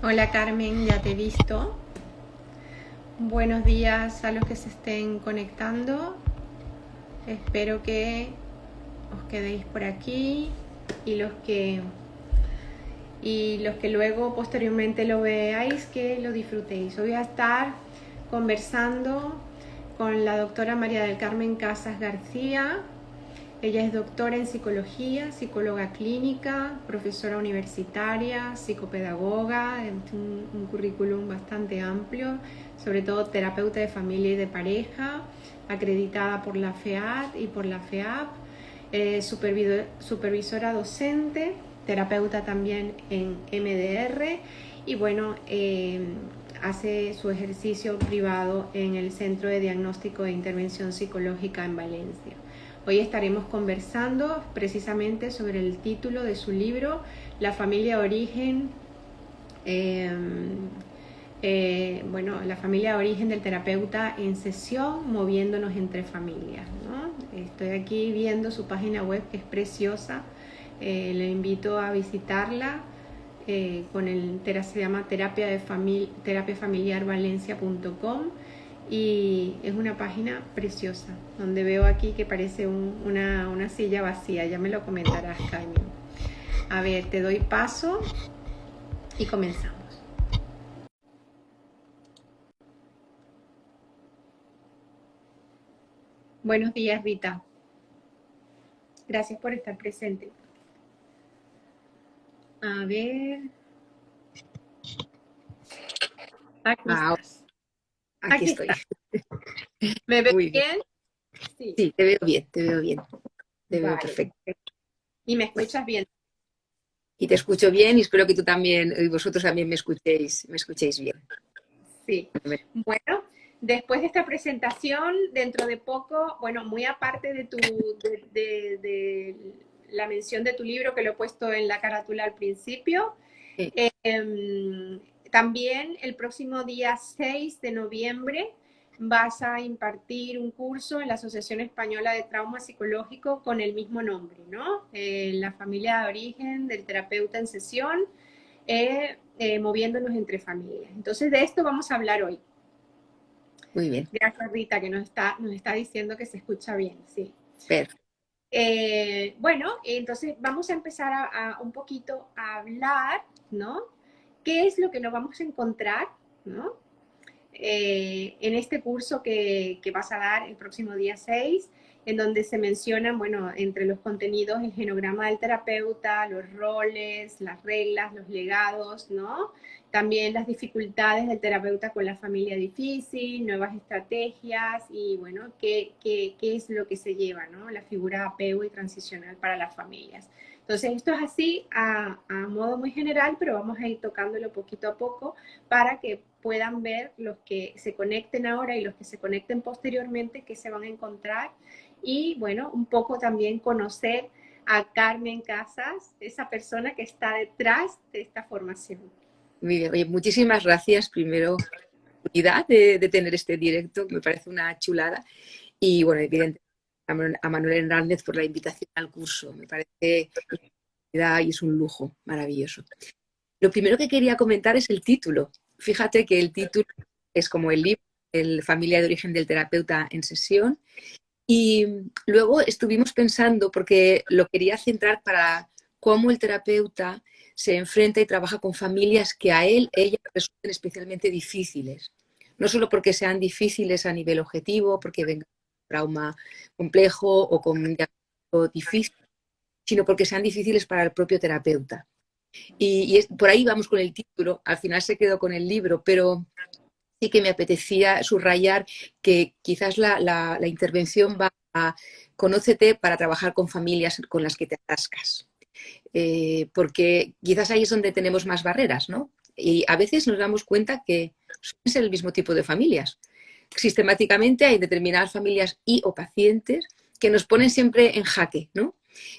Hola Carmen, ya te he visto. Buenos días a los que se estén conectando. Espero que os quedéis por aquí y los que luego posteriormente lo veáis, que lo disfrutéis. Hoy voy a estar conversando con la doctora María del Carmen Casas García. Ella es doctora en psicología, psicóloga clínica, profesora universitaria, psicopedagoga, un currículum bastante amplio, sobre todo terapeuta de familia y de pareja, acreditada por la FEAD y por la FEAP, supervisora docente, terapeuta también en MDR y bueno, hace su ejercicio privado en el Centro de Diagnóstico e Intervención Psicológica en Valencia. Hoy estaremos conversando precisamente sobre el título de su libro, La familia de origen, la familia de origen del terapeuta en sesión, moviéndonos entre familias, ¿no? Estoy aquí viendo su página web, que es preciosa. Le invito a visitarla. Se llama terapiafamiliarvalencia.com y es una página preciosa, donde veo aquí que parece una silla vacía. Ya me lo comentarás, Carmen. A ver, te doy paso y comenzamos. Buenos días, Rita. Gracias por estar presente. A ver. Aquí estás. Aquí Aquí estoy. estás. ¿Me ves Muy bien. bien? Sí. Sí, te veo bien, te veo bien. Te veo Vale, perfecto. perfecto. ¿Y me escuchas bien? Y te escucho bien y espero que tú también, y vosotros también me escuchéis bien. Sí. Bueno, después de esta presentación, dentro de poco, bueno, muy aparte de la mención de tu libro, que lo he puesto en la carátula al principio, Sí. también el próximo día 6 de noviembre vas a impartir un curso en la Asociación Española de Trauma Psicológico con el mismo nombre, ¿no? La familia de origen del terapeuta en sesión, moviéndonos entre familias. Entonces, de esto vamos a hablar hoy. Muy bien. Gracias, Rita, que nos está diciendo que se escucha bien, sí. Perfecto. Bueno, entonces vamos a empezar un poquito a hablar, ¿no? ¿Qué es lo que nos vamos a encontrar, ¿no? En este curso que vas a dar el próximo día 6, en donde se mencionan, bueno, entre los contenidos, el genograma del terapeuta, los roles, las reglas, los legados, ¿no? También las dificultades del terapeuta con la familia difícil, nuevas estrategias y, bueno, qué es lo que se lleva, ¿no? La figura de apego y transicional para las familias. Entonces, esto es así a modo muy general, pero vamos a ir tocándolo poquito a poco para que puedan ver los que se conecten ahora y los que se conecten posteriormente qué se van a encontrar y bueno, un poco también conocer a Carmen Casas, esa persona que está detrás de esta formación. Muy bien. Oye, muchísimas gracias primero por la oportunidad de tener este directo, que me parece una chulada. Y bueno, evidentemente a Manuel Hernández por la invitación al curso. Me parece y es un lujo maravilloso. Lo primero que quería comentar es el título. Fíjate que el título es como el libro, el Familia de origen del terapeuta en sesión. Y luego estuvimos pensando, porque lo quería centrar para cómo el terapeuta se enfrenta y trabaja con familias que a ella resulten especialmente difíciles. No solo porque sean difíciles a nivel objetivo, porque venga un trauma complejo o con un diagnóstico difícil, sino porque sean difíciles para el propio terapeuta. Por ahí vamos con el título, al final se quedó con el libro, pero sí que me apetecía subrayar que quizás la intervención va a conócete para trabajar con familias con las que te atascas. Porque quizás ahí es donde tenemos más barreras, ¿no? Y a veces nos damos cuenta que suelen ser el mismo tipo de familias. Sistemáticamente hay determinadas familias y o pacientes que nos ponen siempre en jaque, ¿no?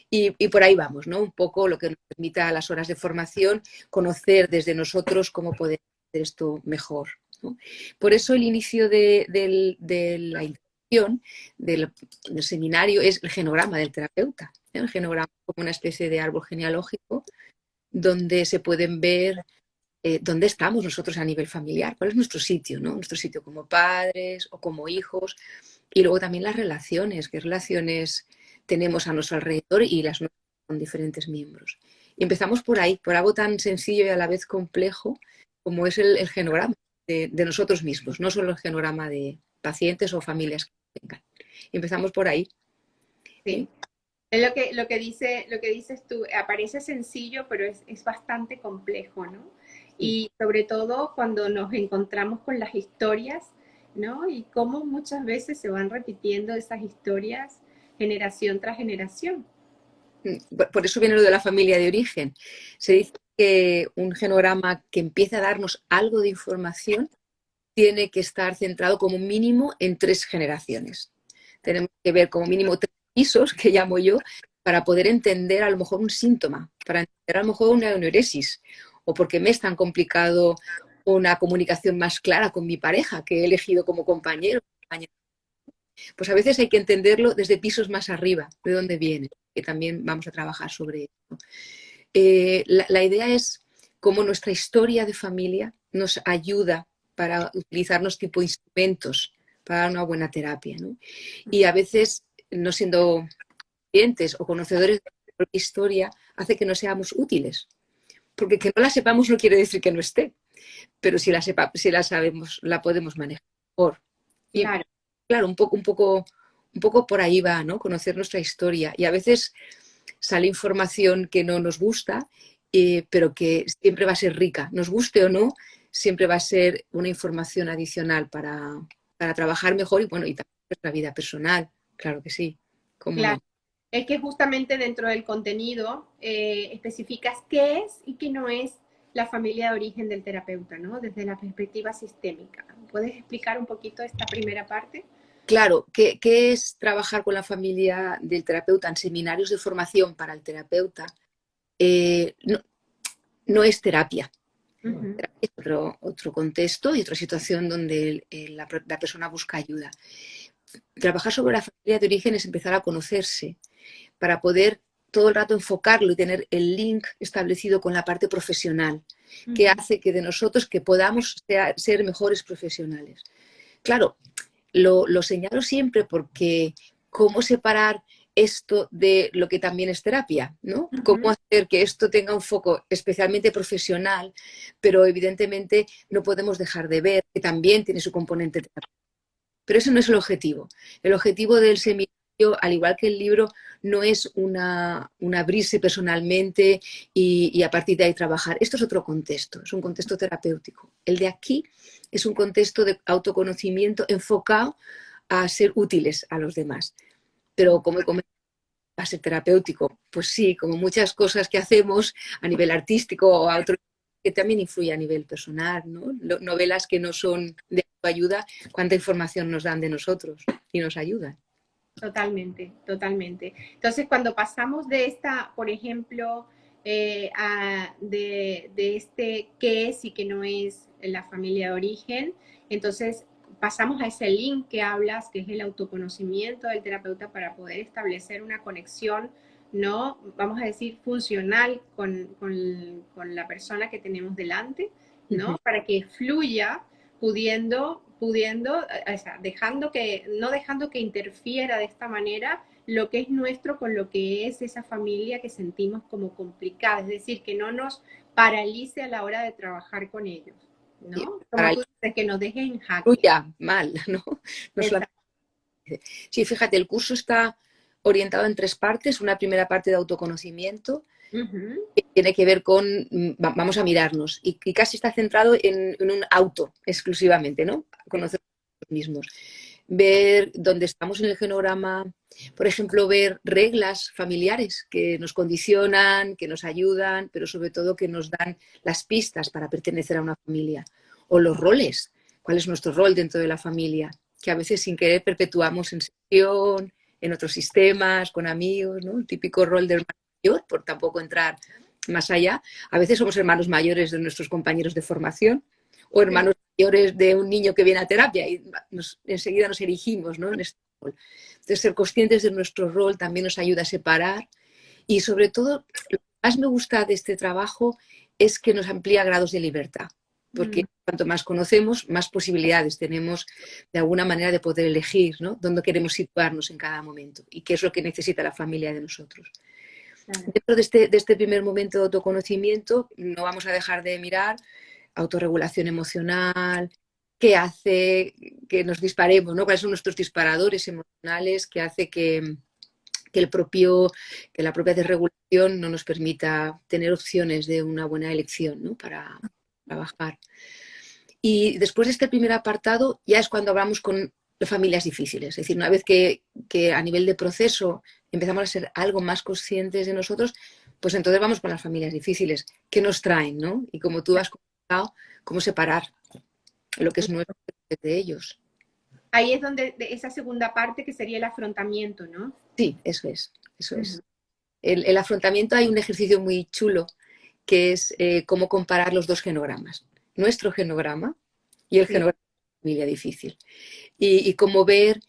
Y por ahí vamos, ¿no? Un poco lo que nos permita a las horas de formación conocer desde nosotros cómo podemos hacer esto mejor, ¿no? Por eso el inicio de la introducción del seminario es el genograma del terapeuta, ¿eh? El genograma como una especie de árbol genealógico donde se pueden ver dónde estamos nosotros a nivel familiar, cuál es nuestro sitio, ¿no? Nuestro sitio como padres o como hijos. Y luego también las relaciones, qué relaciones tenemos a nuestro alrededor y las nuestras con diferentes miembros. Y empezamos por ahí, por algo tan sencillo y a la vez complejo como es el genograma de nosotros mismos, no solo el genograma de pacientes o familias que tengan. Y empezamos por ahí. Sí. Es lo que dices tú, aparece sencillo, pero es bastante complejo, ¿no? Y sobre todo cuando nos encontramos con las historias, ¿no? Y cómo muchas veces se van repitiendo esas historias generación tras generación. Por eso viene lo de la familia de origen. Se dice que un genograma que empiece a darnos algo de información tiene que estar centrado como mínimo en 3 generaciones. Tenemos que ver como mínimo 3 pisos, que llamo yo, para poder entender a lo mejor un síntoma, para entender a lo mejor una neurosis, o porque me es tan complicado una comunicación más clara con mi pareja, que he elegido como compañero. Pues a veces hay que entenderlo desde pisos más arriba, de dónde viene, que también vamos a trabajar sobre eso. La idea es cómo nuestra historia de familia nos ayuda para utilizarnos tipo instrumentos para dar una buena terapia, ¿no? Y a veces, no siendo clientes o conocedores de la propia historia, hace que no seamos útiles. Porque que no la sepamos no quiere decir que no esté, pero si la sabemos, la podemos manejar mejor. Y Claro. claro, un poco por ahí va, ¿no? Conocer nuestra historia. Y a veces sale información que no nos gusta, pero que siempre va a ser rica. Nos guste o no, siempre va a ser una información adicional para trabajar mejor y, bueno, y también nuestra vida personal. Claro que sí, cómo Claro. no. Es que justamente dentro del contenido especificas qué es y qué no es la familia de origen del terapeuta, ¿no? Desde la perspectiva sistémica. ¿Puedes explicar un poquito esta primera parte? Claro, ¿qué es trabajar con la familia del terapeuta en seminarios de formación para el terapeuta? No, no es terapia. Ujú. Es otro contexto y otra situación donde la persona busca ayuda. Trabajar sobre la familia de origen es empezar a conocerse para poder todo el rato enfocarlo y tener el link establecido con la parte profesional, que hace que de nosotros que podamos ser mejores profesionales. Claro, lo señalo siempre porque cómo separar esto de lo que también es terapia, ¿no? Cómo hacer que esto tenga un foco especialmente profesional, pero evidentemente no podemos dejar de ver que también tiene su componente terapia. Pero eso no es el objetivo. El objetivo del seminario, al igual que el libro, no es una abrirse personalmente y a partir de ahí trabajar. Esto es otro contexto, es un contexto terapéutico. El de aquí es un contexto de autoconocimiento enfocado a ser útiles a los demás. Pero como he comentado, va a ser terapéutico. Pues sí, como muchas cosas que hacemos a nivel artístico o a otro que también influye a nivel personal, ¿no? Novelas que no son de ayuda, cuánta información nos dan de nosotros y nos ayudan. Totalmente, totalmente. Entonces, cuando pasamos de esta, por ejemplo, de este qué es y qué no es la familia de origen, entonces pasamos a ese link que hablas, que es el autoconocimiento del terapeuta para poder establecer una conexión, ¿no? Vamos a decir, funcional con la persona que tenemos delante, ¿no? Para que fluya pudiendo, o sea, no dejando que interfiera de esta manera lo que es nuestro con lo que es esa familia que sentimos como complicada, es decir, que no nos paralice a la hora de trabajar con ellos, Y ¿no? Como para tú dices, que nos deje en jaque. fluya mal, ¿no? No solamente. Exacto. Sí, fíjate, el curso está orientado en 3 partes. Una primera parte de autoconocimiento, Ujú. que tiene que ver con, vamos a mirarnos, y casi está centrado en un auto exclusivamente, ¿no? Sí. Conocer a nosotros mismos. Ver dónde estamos en el genograma, por ejemplo, ver reglas familiares que nos condicionan, que nos ayudan, pero sobre todo que nos dan las pistas para pertenecer a una familia. O los roles, cuál es nuestro rol dentro de la familia, que a veces sin querer perpetuamos en sesión, en otros sistemas, con amigos, ¿no? El típico rol del hermano mayor, por tampoco entrar más allá. A veces somos hermanos mayores de nuestros compañeros de formación o Sí. hermanos mayores de un niño que viene a terapia y enseguida nos erigimos, ¿no? En este rol. Entonces, ser conscientes de nuestro rol también nos ayuda a separar y sobre todo, lo que más me gusta de este trabajo es que nos amplía grados de libertad, porque Mm, cuanto más conocemos, más posibilidades tenemos de alguna manera de poder elegir, ¿no?, dónde queremos situarnos en cada momento y qué es lo que necesita la familia de nosotros. claro. Dentro de este primer momento de autoconocimiento, no vamos a dejar de mirar autorregulación emocional, qué hace que nos disparemos, ¿no? ¿Cuáles son nuestros disparadores emocionales que hace que la propia desregulación no nos permita tener opciones de una buena elección, ¿no?, para trabajar? Y después de este primer apartado ya es cuando hablamos con familias difíciles. Es decir, una vez que a nivel de proceso empezamos a ser algo más conscientes de nosotros, pues entonces vamos con las familias difíciles. ¿Qué nos traen, no? Y como tú has comentado, cómo separar lo que es nuestro de ellos. Ahí es donde esa segunda parte que sería el afrontamiento, ¿no? Sí, eso es, eso Ujú. es. El afrontamiento, hay un ejercicio muy chulo que es cómo comparar los dos genogramas. Nuestro genograma y el Sí. genograma de la familia difícil. Y cómo ver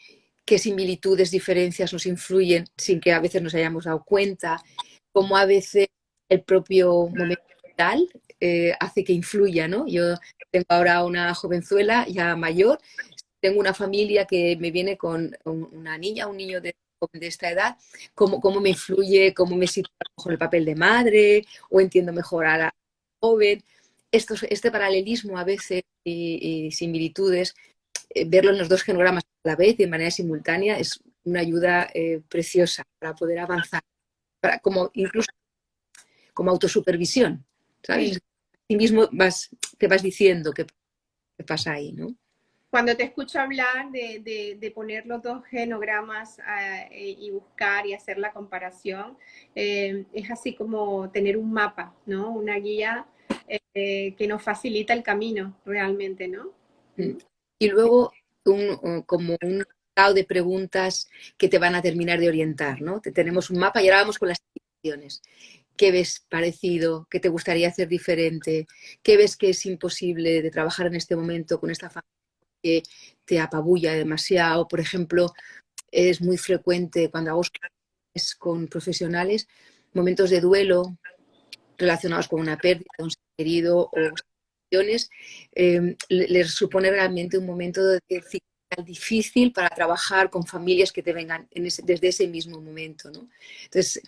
qué similitudes, diferencias nos influyen sin que a veces nos hayamos dado cuenta, cómo a veces el propio momento vital hace que influya, ¿no? Yo tengo ahora una jovenzuela ya mayor, tengo una familia que me viene con una niña, un niño de esta edad, cómo me influye, cómo me sitúo mejor el papel de madre o entiendo mejor a la joven. Este paralelismo a veces y similitudes, verlo en los dos genogramas a la vez de manera simultánea es una ayuda preciosa para poder avanzar, incluso como autosupervisión, ¿sabes? Sí. Ti mismo te vas diciendo qué pasa ahí, ¿no? Cuando te escucho hablar de poner los dos genogramas y buscar y hacer la comparación, es así como tener un mapa, ¿no? Una guía que nos facilita el camino realmente, ¿no? Mm. Mm. Y luego como un listado de preguntas que te van a terminar de orientar, ¿no? Tenemos un mapa y ahora vamos con las situaciones. ¿Qué ves parecido? ¿Qué te gustaría hacer diferente? ¿Qué ves que es imposible de trabajar en este momento con esta familia que te apabulla demasiado? Por ejemplo, es muy frecuente cuando hago con profesionales momentos de duelo relacionados con una pérdida de un ser querido o situaciones, les supone realmente un momento difícil para trabajar con familias que te vengan desde ese mismo momento, ¿no? Entonces,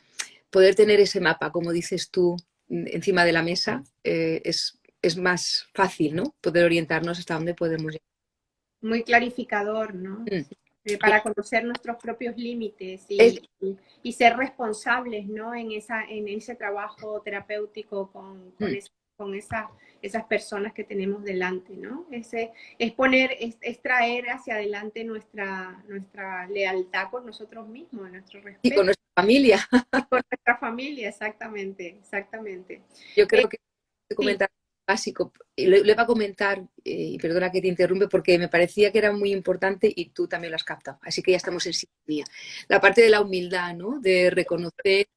poder tener ese mapa, como dices tú, encima de la mesa, es más fácil, ¿no? Poder orientarnos hasta dónde podemos llegar. Muy clarificador, ¿no? Mm. Para conocer nuestros propios límites Es, y ser responsables, ¿no? En ese trabajo terapéutico mm. con esas personas que tenemos delante, ¿no? Es poner, es traer hacia adelante nuestra lealtad con nosotros mismos, nuestro Y con respeto nuestra familia. con nuestra familia, exactamente, exactamente. Yo Eh, creo que este sí, comentario básico, y lo iba a comentar, y perdona que te interrumpe, porque me parecía que era muy importante y tú también lo has captado, así que ya estamos en sintonía. La parte de la humildad, ¿no? De reconocer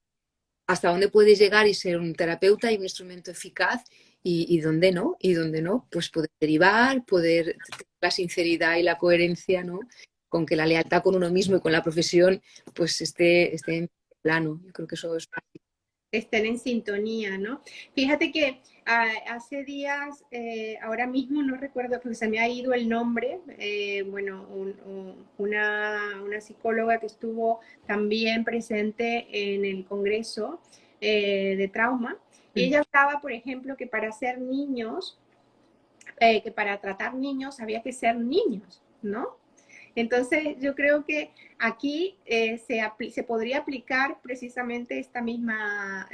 hasta dónde puedes llegar y ser un terapeuta y un instrumento eficaz y dónde no, pues poder derivar, poder tener la sinceridad y la coherencia, ¿no? Con que la lealtad con uno mismo y con la profesión pues esté en plano. Yo creo que eso es básico. estén en sintonía, ¿no? Fíjate que hace días, ahora mismo no recuerdo porque se me ha ido el nombre, bueno, una psicóloga que estuvo también presente en el Congreso de Trauma, y Mm. ella hablaba, por ejemplo, que para ser niños, que para tratar niños había que ser niños, ¿no? Entonces, yo creo que aquí se podría aplicar precisamente esta misma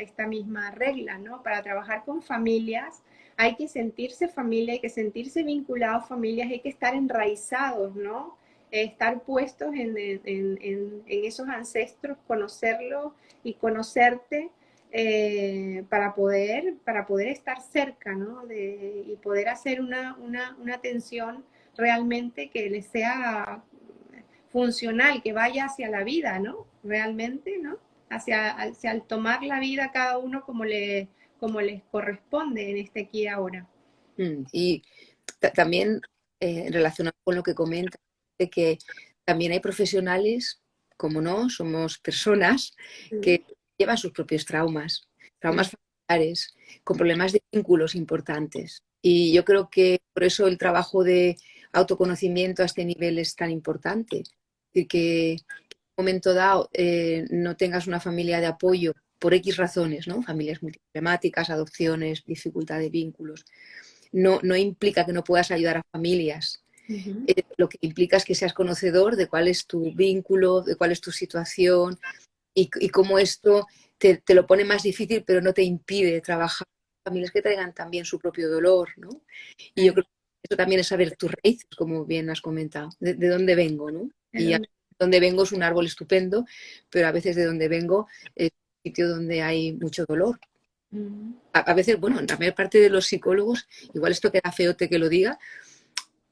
regla, ¿no? Para trabajar con familias hay que sentirse familia, hay que sentirse vinculados a familias, hay que estar enraizados, ¿no? Estar puestos en esos ancestros, conocerlos y conocerte para poder estar cerca, ¿no? Y poder hacer una atención realmente que les sea funcional, que vaya hacia la vida, ¿no? Realmente, ¿no? Hacia el tomar la vida cada uno como les corresponde en este aquí y ahora. Y también relacionado con lo que comenta, de que también hay profesionales, como no, somos personas Mm, que llevan sus propios traumas, mm, traumas familiares con problemas de vínculos importantes. Y yo creo que por eso el trabajo de autoconocimiento a este nivel es tan importante. Es decir, que en un momento dado no tengas una familia de apoyo por X razones, ¿no? Familias multiproblemáticas, adopciones, dificultad de vínculos. No implica que no puedas ayudar a familias. Lo que implica es que seas conocedor de cuál es tu vínculo, de cuál es tu situación y cómo esto te lo pone más difícil, pero no te impide trabajar con familias que traigan también su propio dolor, ¿no? Y yo creo que eso también es saber tus raíces, como bien has comentado, de dónde vengo, ¿no? Y de dónde vengo es un árbol estupendo, pero a veces de dónde vengo es un sitio donde hay mucho dolor. A veces, bueno, en la mayor parte de los psicólogos, igual esto queda feote que lo diga,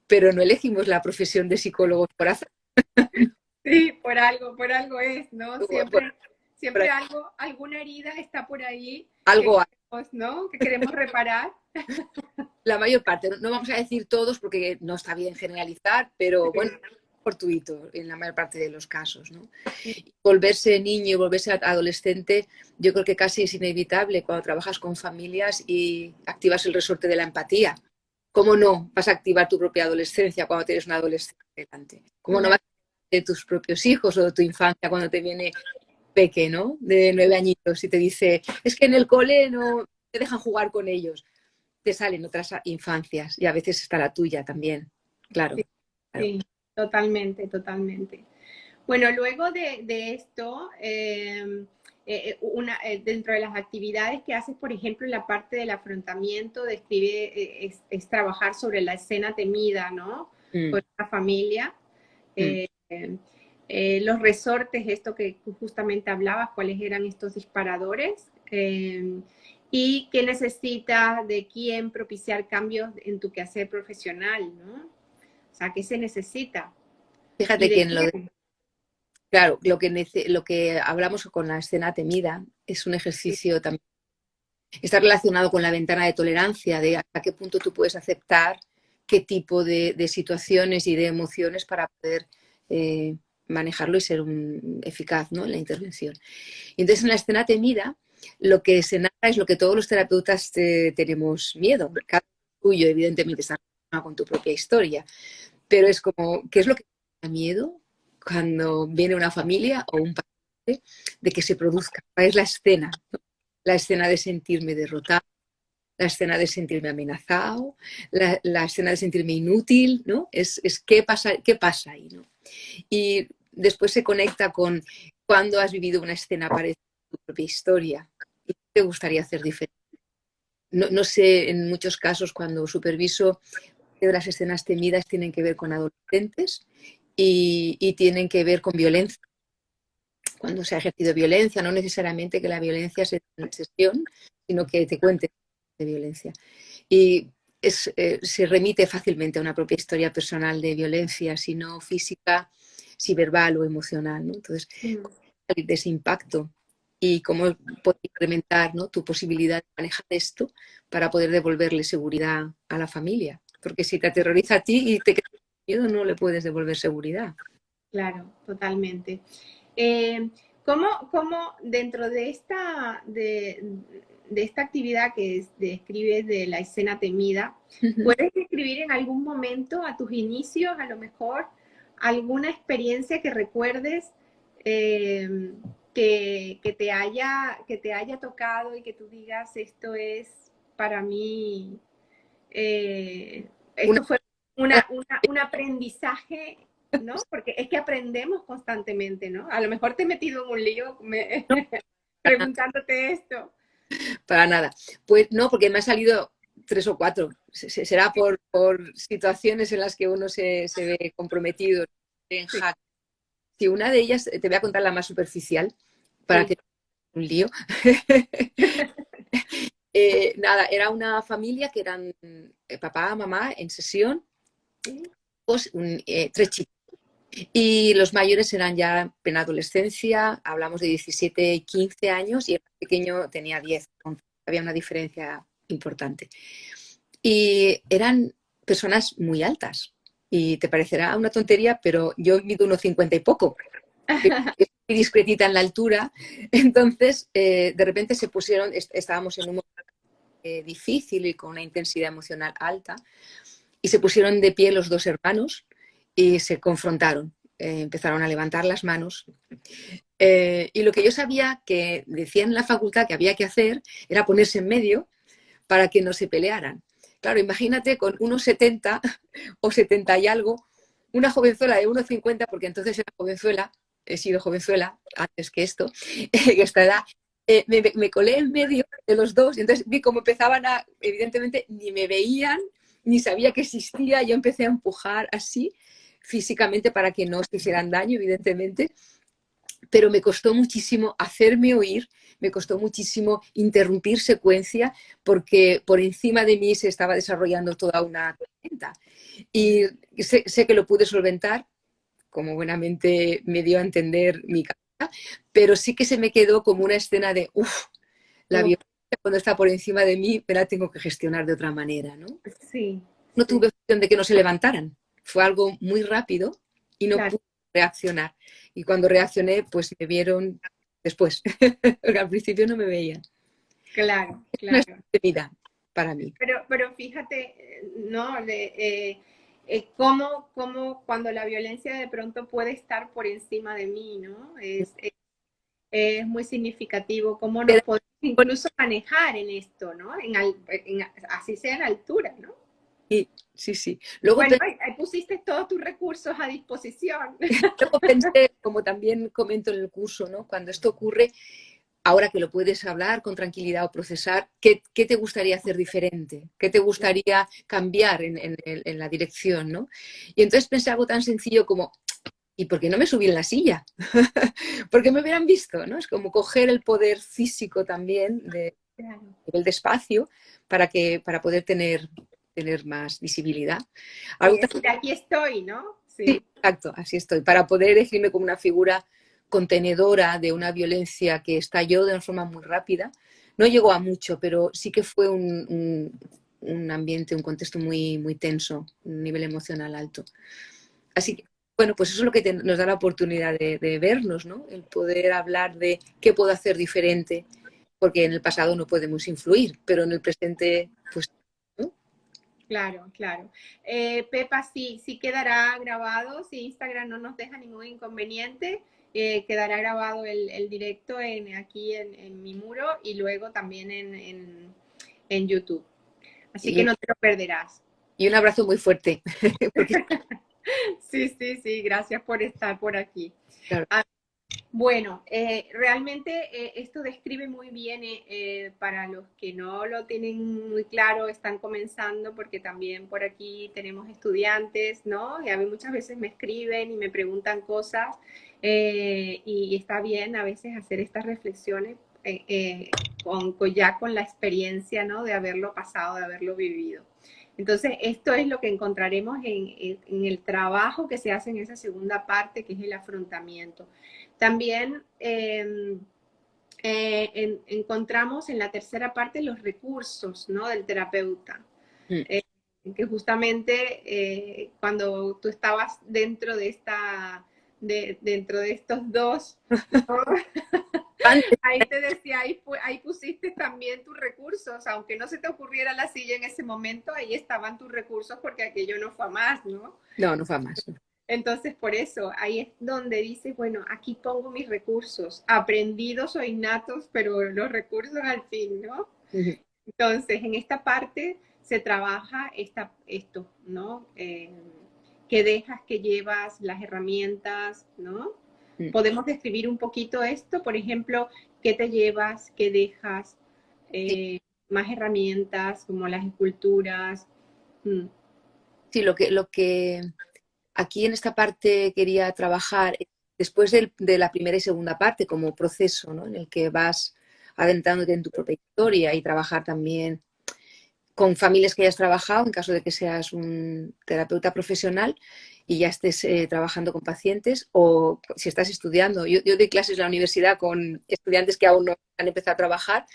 pero no elegimos la profesión de psicólogo por azar. Sí, por algo es, ¿no? Siempre algo, alguna herida está por ahí algo que queremos, ¿no? Que queremos reparar. La mayor parte, no vamos a decir todos porque no está bien generalizar, pero bueno, fortuito en la mayor parte de los casos, ¿no? Volverse niño y volverse adolescente, yo creo que casi es inevitable cuando trabajas con familias y activas el resorte de la empatía. ¿Cómo no vas a activar tu propia adolescencia cuando tienes una adolescente delante? ¿Cómo no vas a de tus propios hijos o de tu infancia cuando te viene peque, ¿no? De 9 añitos y te dice, es que en el cole no te dejan jugar con ellos. Te salen otras infancias y a veces está la tuya también, claro. Sí, totalmente, totalmente. Bueno, luego de esto, dentro de las actividades que haces, por ejemplo, en la parte del afrontamiento, describe, es trabajar sobre la escena temida, ¿no? Con la familia. Los resortes, esto que justamente hablabas, cuáles eran estos disparadores. Y qué necesitas, de quién propiciar cambios en tu quehacer profesional, ¿no? O sea, ¿qué se necesita? Fíjate que en claro, lo que hablamos con la escena temida es un ejercicio también. Está relacionado con la ventana de tolerancia, de hasta qué punto tú puedes aceptar qué tipo de situaciones y de emociones para poder manejarlo y ser eficaz, ¿no? En la intervención. Y entonces en la escena temida lo que se narra es lo que todos los terapeutas tenemos miedo. Cada tuyo, evidentemente, está relacionado con tu propia historia, pero es como, ¿qué es lo que te da miedo cuando viene una familia o un paciente de que se produzca? ¿Cuál es la escena? ¿No? La escena de sentirme derrotado, la escena de sentirme amenazado, la escena de sentirme inútil, ¿no? Es qué pasa ahí, ¿no? Y después se conecta con cuando has vivido una escena parecida a tu propia historia y qué te gustaría hacer diferente. No sé, en muchos casos cuando superviso, de las escenas temidas tienen que ver con adolescentes y tienen que ver con violencia. Cuando se ha ejercido violencia, no necesariamente que la violencia sea una sesión, sino que te cuente de violencia. Y se remite fácilmente a una propia historia personal de violencia, si no física, si verbal o emocional, ¿no? Entonces, salir de ese impacto y cómo puedes incrementar, ¿no? Tu posibilidad de manejar esto para poder devolverle seguridad a la familia. Porque si te aterroriza a ti y te quedas miedo, no le puedes devolver seguridad. Claro, totalmente. ¿Cómo dentro de esta actividad que describes de la escena temida, puedes describir en algún momento a tus inicios, a lo mejor, alguna experiencia que recuerdes que te haya tocado y que tú digas, esto es para mí, esto fue un aprendizaje, ¿no? Porque es que aprendemos constantemente, ¿no? A lo mejor te he metido en un lío preguntándote esto. Para nada. Pues no, porque me ha salido 3 o 4. Será por situaciones en las que uno se ve comprometido en hack. Si una de ellas, te voy a contar la más superficial, para que no un lío. Nada, era una familia que eran papá, mamá en sesión, pues, 3 chicos. Y los mayores eran ya en adolescencia, hablamos de 17 y 15 años, y el pequeño tenía 10, había una diferencia importante. Y eran personas muy altas. Y te parecerá una tontería, pero yo mido 1,50 y poco. muy discretita en la altura. Entonces, de repente se pusieron, estábamos en un momento difícil y con una intensidad emocional alta, y se pusieron de pie los dos hermanos y se confrontaron. Empezaron a levantar las manos. Y lo que yo sabía que decían en la facultad que había que hacer era ponerse en medio para que no se pelearan. Claro, imagínate con unos 70 o 70 y algo, una jovenzuela de 1,50, porque entonces era jovenzuela, he sido jovenzuela antes que esto, que esta edad, me colé en medio de los dos y entonces vi cómo empezaban a, evidentemente, ni me veían, ni sabía que existía, yo empecé a empujar así físicamente para que no se hicieran daño, evidentemente, pero me costó muchísimo hacerme oír, me costó muchísimo interrumpir secuencia porque por encima de mí se estaba desarrollando toda una tormenta. Y sé que lo pude solventar, como buenamente me dio a entender mi cabeza, pero sí que se me quedó como una escena de, uff, la violencia cuando está por encima de mí, me la tengo que gestionar de otra manera, ¿no? Sí, No sí, tuve opción de que no se levantaran. Fue algo muy rápido y no claro, pude reaccionar. Y cuando reaccioné, pues me vieron después, porque al principio no me veían. claro, Es una claro. experiencia para mí. Pero fíjate, ¿no? Cómo cuando la violencia de pronto puede estar por encima de mí, ¿no? Es muy significativo cómo nos podemos incluso manejar en esto, ¿no? Así sea en altura, ¿no? Sí, sí, sí. Luego, Bueno, ahí pusiste todos tus recursos a disposición. luego pensé, como también comento en el curso, ¿no? Cuando esto ocurre, ahora que lo puedes hablar con tranquilidad o procesar, ¿qué te gustaría hacer diferente? ¿Qué te gustaría cambiar en la dirección, ¿no? Y entonces pensé algo tan sencillo como, ¿y por qué no me subí en la silla? Porque me hubieran visto, ¿no? Es como coger el poder físico también Claro. del espacio para poder tener más visibilidad. Y Algo tan, decir, aquí estoy, ¿no? sí, Sí, exacto, así estoy. Para poder elegirme como una figura contenedora de una violencia que estalló de una forma muy rápida. No llegó a mucho, pero sí que fue un ambiente, un contexto muy, muy tenso, un nivel emocional alto. Así que, bueno, pues eso es lo que nos da la oportunidad de vernos, ¿no? El poder hablar de qué puedo hacer diferente, porque en el pasado no podemos influir, pero en el presente, pues, ¿no? claro, claro. Pepa, sí, sí quedará grabado, si Instagram no nos deja ningún inconveniente, quedará grabado el directo aquí en mi muro y luego también en YouTube. Así Y que un, no te lo perderás. y un abrazo muy fuerte, porque, Sí, sí, sí, gracias por estar por aquí. claro, Bueno, realmente esto describe muy bien para los que no lo tienen muy claro, están comenzando, porque también por aquí tenemos estudiantes, ¿no? Y a mí muchas veces me escriben y me preguntan cosas y está bien a veces hacer estas reflexiones ya con la experiencia, ¿no? De haberlo pasado, de haberlo vivido. Entonces, esto es lo que encontraremos en el trabajo que se hace en esa segunda parte, que es el afrontamiento. También encontramos en la tercera parte los recursos, ¿no? Del terapeuta. mm, Eh, que justamente cuando tú estabas dentro de estos dos, ¿no? antes, Ahí te decía, ahí pusiste también tus recursos, aunque no se te ocurriera la silla en ese momento, ahí estaban tus recursos porque aquello no fue a más, ¿no? no, no fue más. No. Entonces, por eso, ahí es donde dices, bueno, aquí pongo mis recursos, aprendidos o innatos, pero los recursos al fin, ¿no? Ujú. Entonces, en esta parte se trabaja esto, ¿no? ¿Qué dejas, qué llevas, las herramientas, ¿no? Mm. Podemos describir un poquito esto, por ejemplo, qué te llevas, qué dejas, Sí, eh, más herramientas como las esculturas. Mm, sí, lo que aquí en esta parte quería trabajar, después de la primera y segunda parte, como proceso, ¿no? En el que vas adentrándote en tu propia historia y trabajar también con familias que hayas trabajado, en caso de que seas un terapeuta profesional y ya estés trabajando con pacientes, o si estás estudiando. Yo doy clases en la universidad con estudiantes que aún no han empezado a trabajar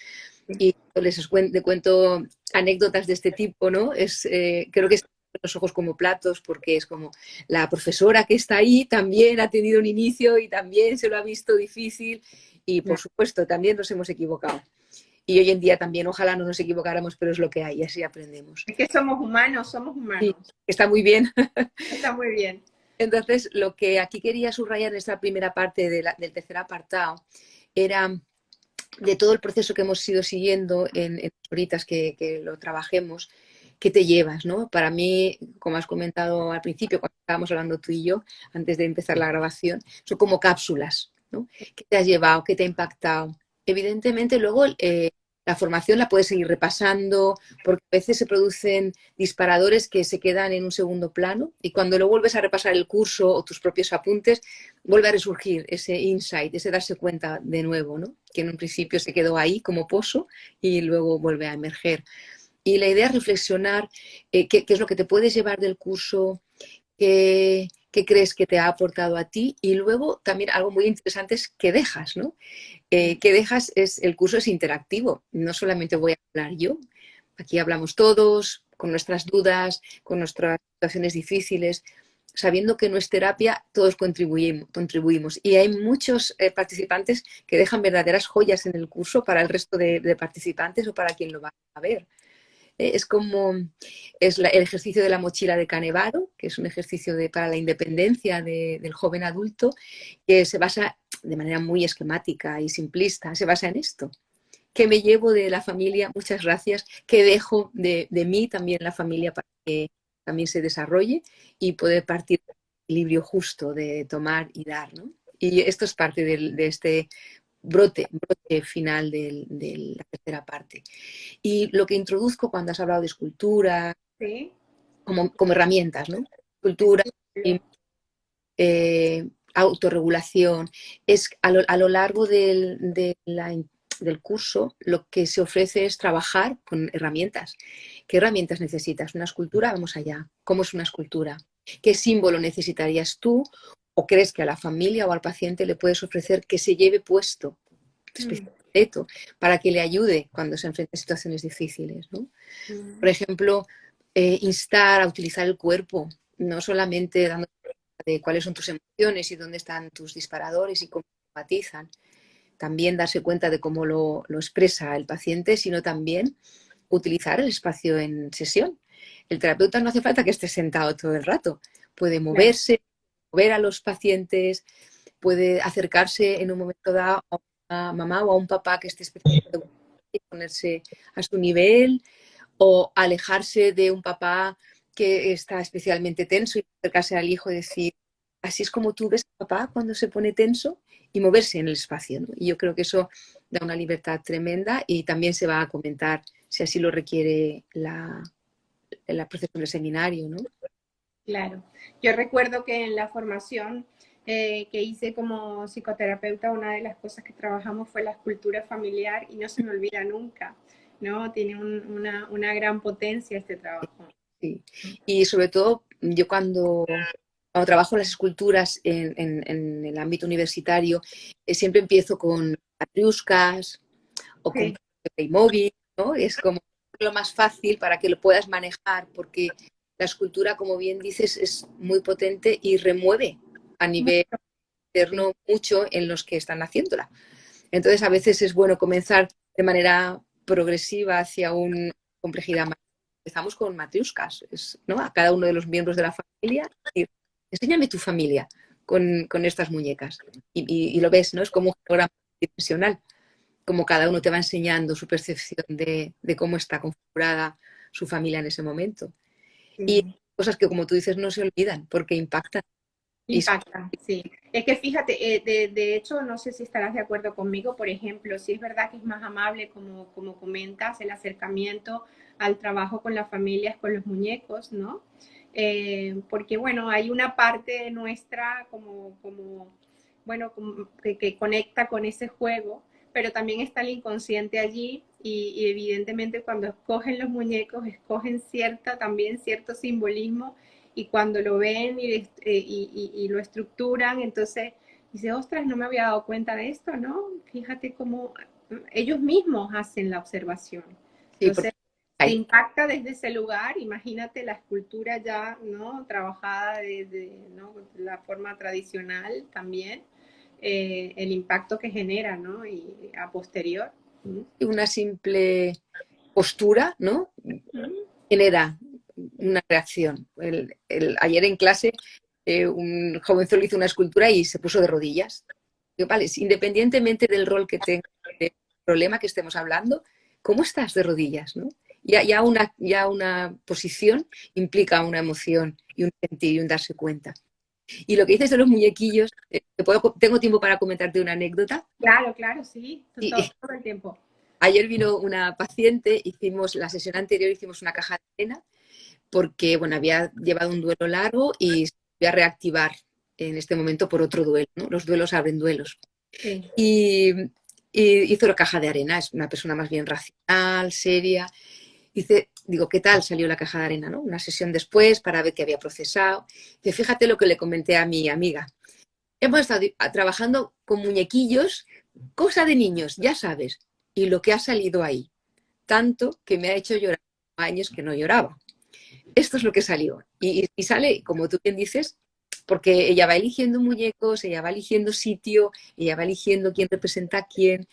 y les cuento anécdotas de este tipo, ¿no? Creo que es los ojos como platos, porque es como la profesora que está ahí también ha tenido un inicio y también se lo ha visto difícil y, por supuesto, también nos hemos equivocado. Y hoy en día también, ojalá no nos equivocáramos, pero es lo que hay y así aprendemos. Es que somos humanos, somos Sí, humanos. está muy bien. Está muy bien. Entonces, lo que aquí quería subrayar en esta primera parte del tercer apartado era de todo el proceso que hemos ido siguiendo en horitas que lo trabajemos, ¿qué te llevas, no? Para mí, como has comentado al principio, cuando estábamos hablando tú y yo, antes de empezar la grabación, son como cápsulas, ¿no? ¿Qué te has llevado? ¿Qué te ha impactado? Evidentemente, luego la formación la puedes seguir repasando, porque a veces se producen disparadores que se quedan en un segundo plano y cuando lo vuelves a repasar el curso o tus propios apuntes, vuelve a resurgir ese insight, ese darse cuenta de nuevo, ¿no? Que en un principio se quedó ahí como pozo y luego vuelve a emerger. Y la idea es reflexionar qué es lo que te puedes llevar del curso, qué crees que te ha aportado a ti y luego también algo muy interesante es qué dejas, ¿no? Qué dejas el curso es interactivo, no solamente voy a hablar yo, aquí hablamos todos, con nuestras dudas, con nuestras situaciones difíciles, sabiendo que no es terapia, todos contribuimos. Y hay muchos participantes que dejan verdaderas joyas en el curso para el resto de participantes o para quien lo va a ver. Es como el ejercicio de la mochila de Canevaro, que es un ejercicio para la independencia del joven adulto, que se basa de manera muy esquemática y simplista, se basa en esto. ¿Qué me llevo de la familia? Muchas gracias. ¿Qué dejo de mí también la familia para que también se desarrolle y poder partir del equilibrio justo de tomar y dar, ¿no? Y esto es parte de este brote final de la tercera parte. Y lo que introduzco cuando has hablado de escultura, Sí. como herramientas, ¿no? Escultura, Estilo. autorregulación, es a lo largo del curso lo que se ofrece es trabajar con herramientas. ¿Qué herramientas necesitas? ¿Una escultura? Vamos allá. ¿Cómo es una escultura? ¿Qué símbolo necesitarías tú? ¿O crees que a la familia o al paciente le puedes ofrecer que se lleve puesto para que le ayude cuando se enfrenta a situaciones difíciles, ¿no? Por ejemplo, instar a utilizar el cuerpo, no solamente dando de cuáles son tus emociones y dónde están tus disparadores y cómo empatizan, también darse cuenta de cómo lo expresa el paciente, sino también utilizar el espacio en sesión. El terapeuta no hace falta que esté sentado todo el rato, puede Claro. moverse, mover a los pacientes, puede acercarse en un momento dado a una mamá o a un papá que esté especialmente y ponerse a su nivel o alejarse de un papá que está especialmente tenso y acercarse al hijo y decir, así es como tú ves a papá cuando se pone tenso y moverse en el espacio, ¿no? Y yo creo que eso da una libertad tremenda y también se va a comentar si así lo requiere la proceso del seminario, ¿no? Claro. Yo recuerdo que en la formación que hice como psicoterapeuta, una de las cosas que trabajamos fue la escultura familiar y no se me olvida nunca, ¿no? Tiene una gran potencia este trabajo. Sí. Y sobre todo, yo cuando trabajo las esculturas en el ámbito universitario, siempre empiezo con matriuscas o con Sí, Playmobil, ¿no? Es como lo más fácil para que lo puedas manejar, porque la escultura, como bien dices, es muy potente y remueve a nivel sí, interno mucho en los que están haciéndola. Entonces, a veces es bueno comenzar de manera progresiva hacia una complejidad más. Empezamos con matriuscas, ¿no? A cada uno de los miembros de la familia y enséñame tu familia con estas muñecas. Y lo ves, ¿no? Es como un programa dimensional, como cada uno te va enseñando su percepción de cómo está configurada su familia en ese momento. Y sí. cosas que, como tú dices, no se olvidan porque impactan. Y Impacta, sí. Es que fíjate, de hecho, no sé si estarás de acuerdo conmigo, por ejemplo, si es verdad que es más amable, como comentas, el acercamiento al trabajo con las familias, con los muñecos, ¿no? Porque, bueno, hay una parte nuestra bueno, que conecta con ese juego, pero también está el inconsciente allí y evidentemente cuando escogen los muñecos, escogen también cierto simbolismo y cuando lo ven y lo estructuran, entonces dice, ostras, no me había dado cuenta de esto, ¿no? Fíjate cómo ellos mismos hacen la observación. sí, porque Entonces, te impacta desde ese lugar. Imagínate la escultura ya, ¿no? Trabajada desde, ¿no? La forma tradicional también, el impacto que genera, ¿no? Y a posterior. Una simple postura, ¿no? Genera una reacción. Ayer en clase un jovenzuelo hizo una escultura y se puso de rodillas. Digo, vale, independientemente del rol que tenga, del problema que estemos hablando, ¿cómo estás de rodillas? ¿No? Ya una posición implica una emoción y un sentir y un darse cuenta. Y lo que dices de los muñequillos, tengo tiempo para comentarte una anécdota. Claro, claro, sí, Y, todo el tiempo. ayer vino una paciente, hicimos la sesión anterior, hicimos una caja de arena porque bueno, había llevado un duelo largo y se iba a reactivar en este momento por otro duelo, ¿no? Los duelos abren duelos. Sí. Y hizo la caja de arena, es una persona más bien racional, seria. Digo, ¿qué tal salió la caja de arena? ¿No? Una sesión después para ver qué había procesado. Dice, fíjate lo que le comenté a mi amiga. Hemos estado trabajando con muñequillos, cosa de niños, ya sabes. Y lo que ha salido ahí, tanto que me ha hecho llorar años que no lloraba. Esto es lo que salió. Y sale, como tú bien dices, porque ella va eligiendo muñecos, ella va eligiendo sitio, ella va eligiendo quién representa a quién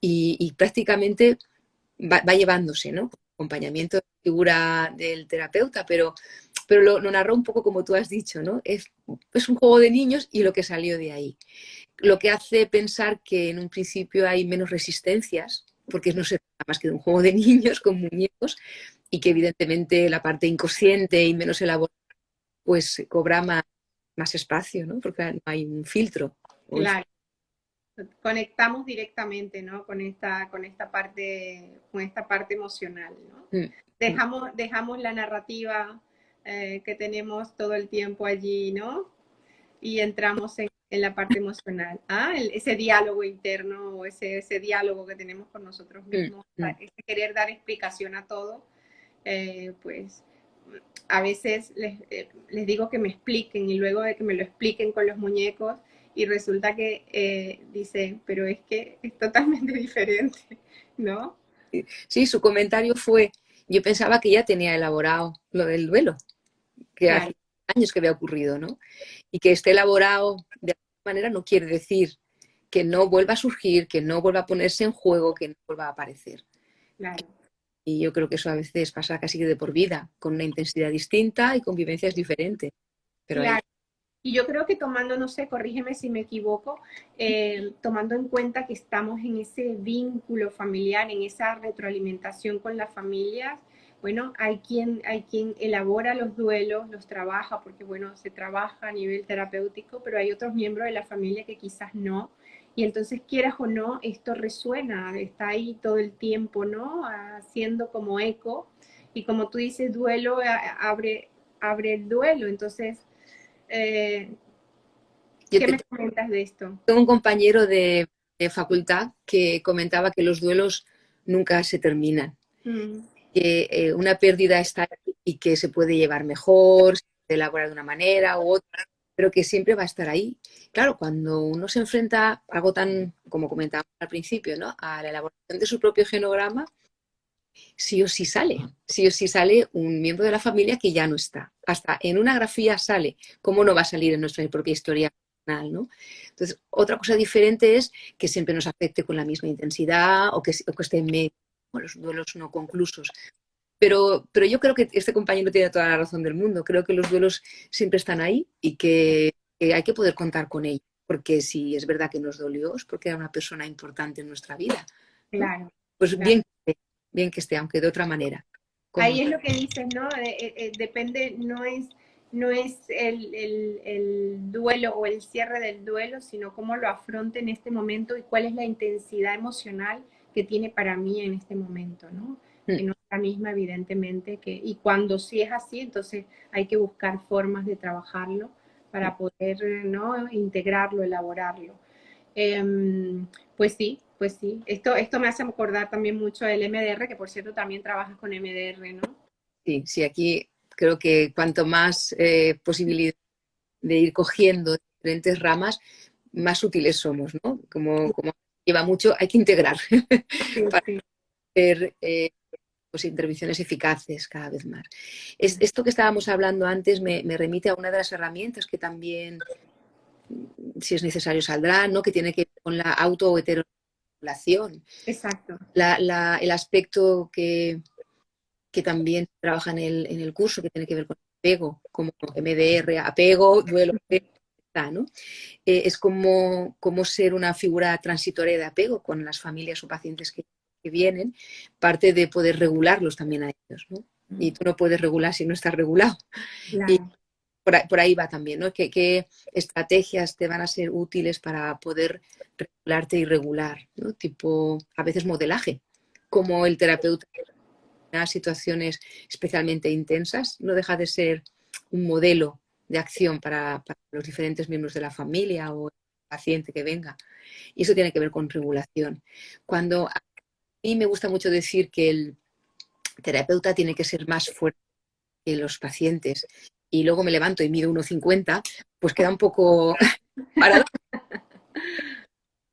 y prácticamente va llevándose, ¿no? Acompañamiento de la figura del terapeuta, pero lo narró un poco como tú has dicho, ¿no? Es un juego de niños y lo que salió de ahí. Lo que hace pensar que en un principio hay menos resistencias, porque no se trata más que de un juego de niños con muñecos, y que evidentemente la parte inconsciente y menos elaborada pues cobra más espacio, ¿no? Porque no hay un filtro. Claro. Conectamos directamente, ¿no? Con esta parte emocional, ¿no? Dejamos la narrativa que tenemos todo el tiempo allí, ¿no? Y entramos en la parte emocional. Ese diálogo interno, ese diálogo que tenemos con nosotros mismos, ese querer dar explicación a todo, pues a veces les digo que me expliquen y luego de que me lo expliquen con los muñecos y resulta que dicen, pero es que es totalmente diferente, ¿no? Sí, su comentario fue, yo pensaba que ya tenía elaborado lo del duelo, que Claro. hace años que había ocurrido, ¿no? Y que esté elaborado de alguna manera no quiere decir que no vuelva a surgir, que no vuelva a ponerse en juego, que no vuelva a aparecer. Claro. Y yo creo que eso a veces pasa casi de por vida, con una intensidad distinta y con vivencias diferentes. Pero Claro. ahí... Y yo creo que tomando, no sé, corrígeme si me equivoco, tomando en cuenta que estamos en ese vínculo familiar, en esa retroalimentación con las familias, bueno, hay quien elabora los duelos, los trabaja, porque bueno, se trabaja a nivel terapéutico, pero hay otros miembros de la familia que quizás no. Y entonces, quieras o no, esto resuena, está ahí todo el tiempo, ¿no? Haciendo como eco. Y como tú dices, duelo abre el duelo. Entonces, ¿qué me comentas de esto? Tengo un compañero de facultad que comentaba que los duelos nunca se terminan, que una pérdida está ahí y que se puede llevar mejor, se puede elaborar de una manera u otra, pero que siempre va a estar ahí. Claro, cuando uno se enfrenta a algo tan, como comentábamos al principio, ¿no? A la elaboración de su propio genograma, sí o sí sale un miembro de la familia que ya no está. Hasta en una grafía sale, ¿cómo no va a salir en nuestra propia historia personal, ¿no? Entonces, otra cosa diferente es que siempre nos afecte con la misma intensidad o que esté en medio, con los duelos no conclusos. Pero yo creo que este compañero tiene toda la razón del mundo. Creo que los duelos siempre están ahí y que hay que poder contar con ellos. Porque si es verdad que nos dolió, es porque era una persona importante en nuestra vida, ¿no? Claro. Pues Claro. bien que esté, aunque de otra manera. Ahí es lo que dices, ¿no? Depende, no es el duelo o el cierre del duelo, sino cómo lo afronte en este momento y cuál es la intensidad emocional que tiene para mí en este momento, ¿no? Que no es la misma, evidentemente, y cuando sí es así, entonces hay que buscar formas de trabajarlo para poder, ¿no? Integrarlo, elaborarlo. Pues sí, pues sí. Esto me hace acordar también mucho del MDR, que por cierto también trabajas con MDR, ¿no? Sí, aquí creo que cuanto más posibilidad de ir cogiendo diferentes ramas, más útiles somos, ¿no? Como lleva mucho, hay que integrar Sí, para sí. poder pues, intervenciones eficaces cada vez más. Esto que estábamos hablando antes me remite a una de las herramientas que también, si es necesario, saldrá, ¿no? Que tiene que ver con la autoheteroregulación. Exacto. El aspecto que también trabaja en el curso, que tiene que ver con el apego, como MDR, apego, duelo, ¿no? Es como ser una figura transitoria de apego con las familias o pacientes que vienen, parte de poder regularlos también a ellos, ¿no? Y tú no puedes regular si no estás regulado. Claro. Y por ahí va también, ¿no? ¿Qué estrategias te van a ser útiles para poder regularte y regular, ¿no? Tipo, a veces modelaje, como el terapeuta en situaciones especialmente intensas, no deja de ser un modelo de acción para los diferentes miembros de la familia o el paciente que venga. Y eso tiene que ver con regulación. Cuando a mí me gusta mucho decir que el terapeuta tiene que ser más fuerte que los pacientes y luego me levanto y mido 1,50, pues queda un poco parado.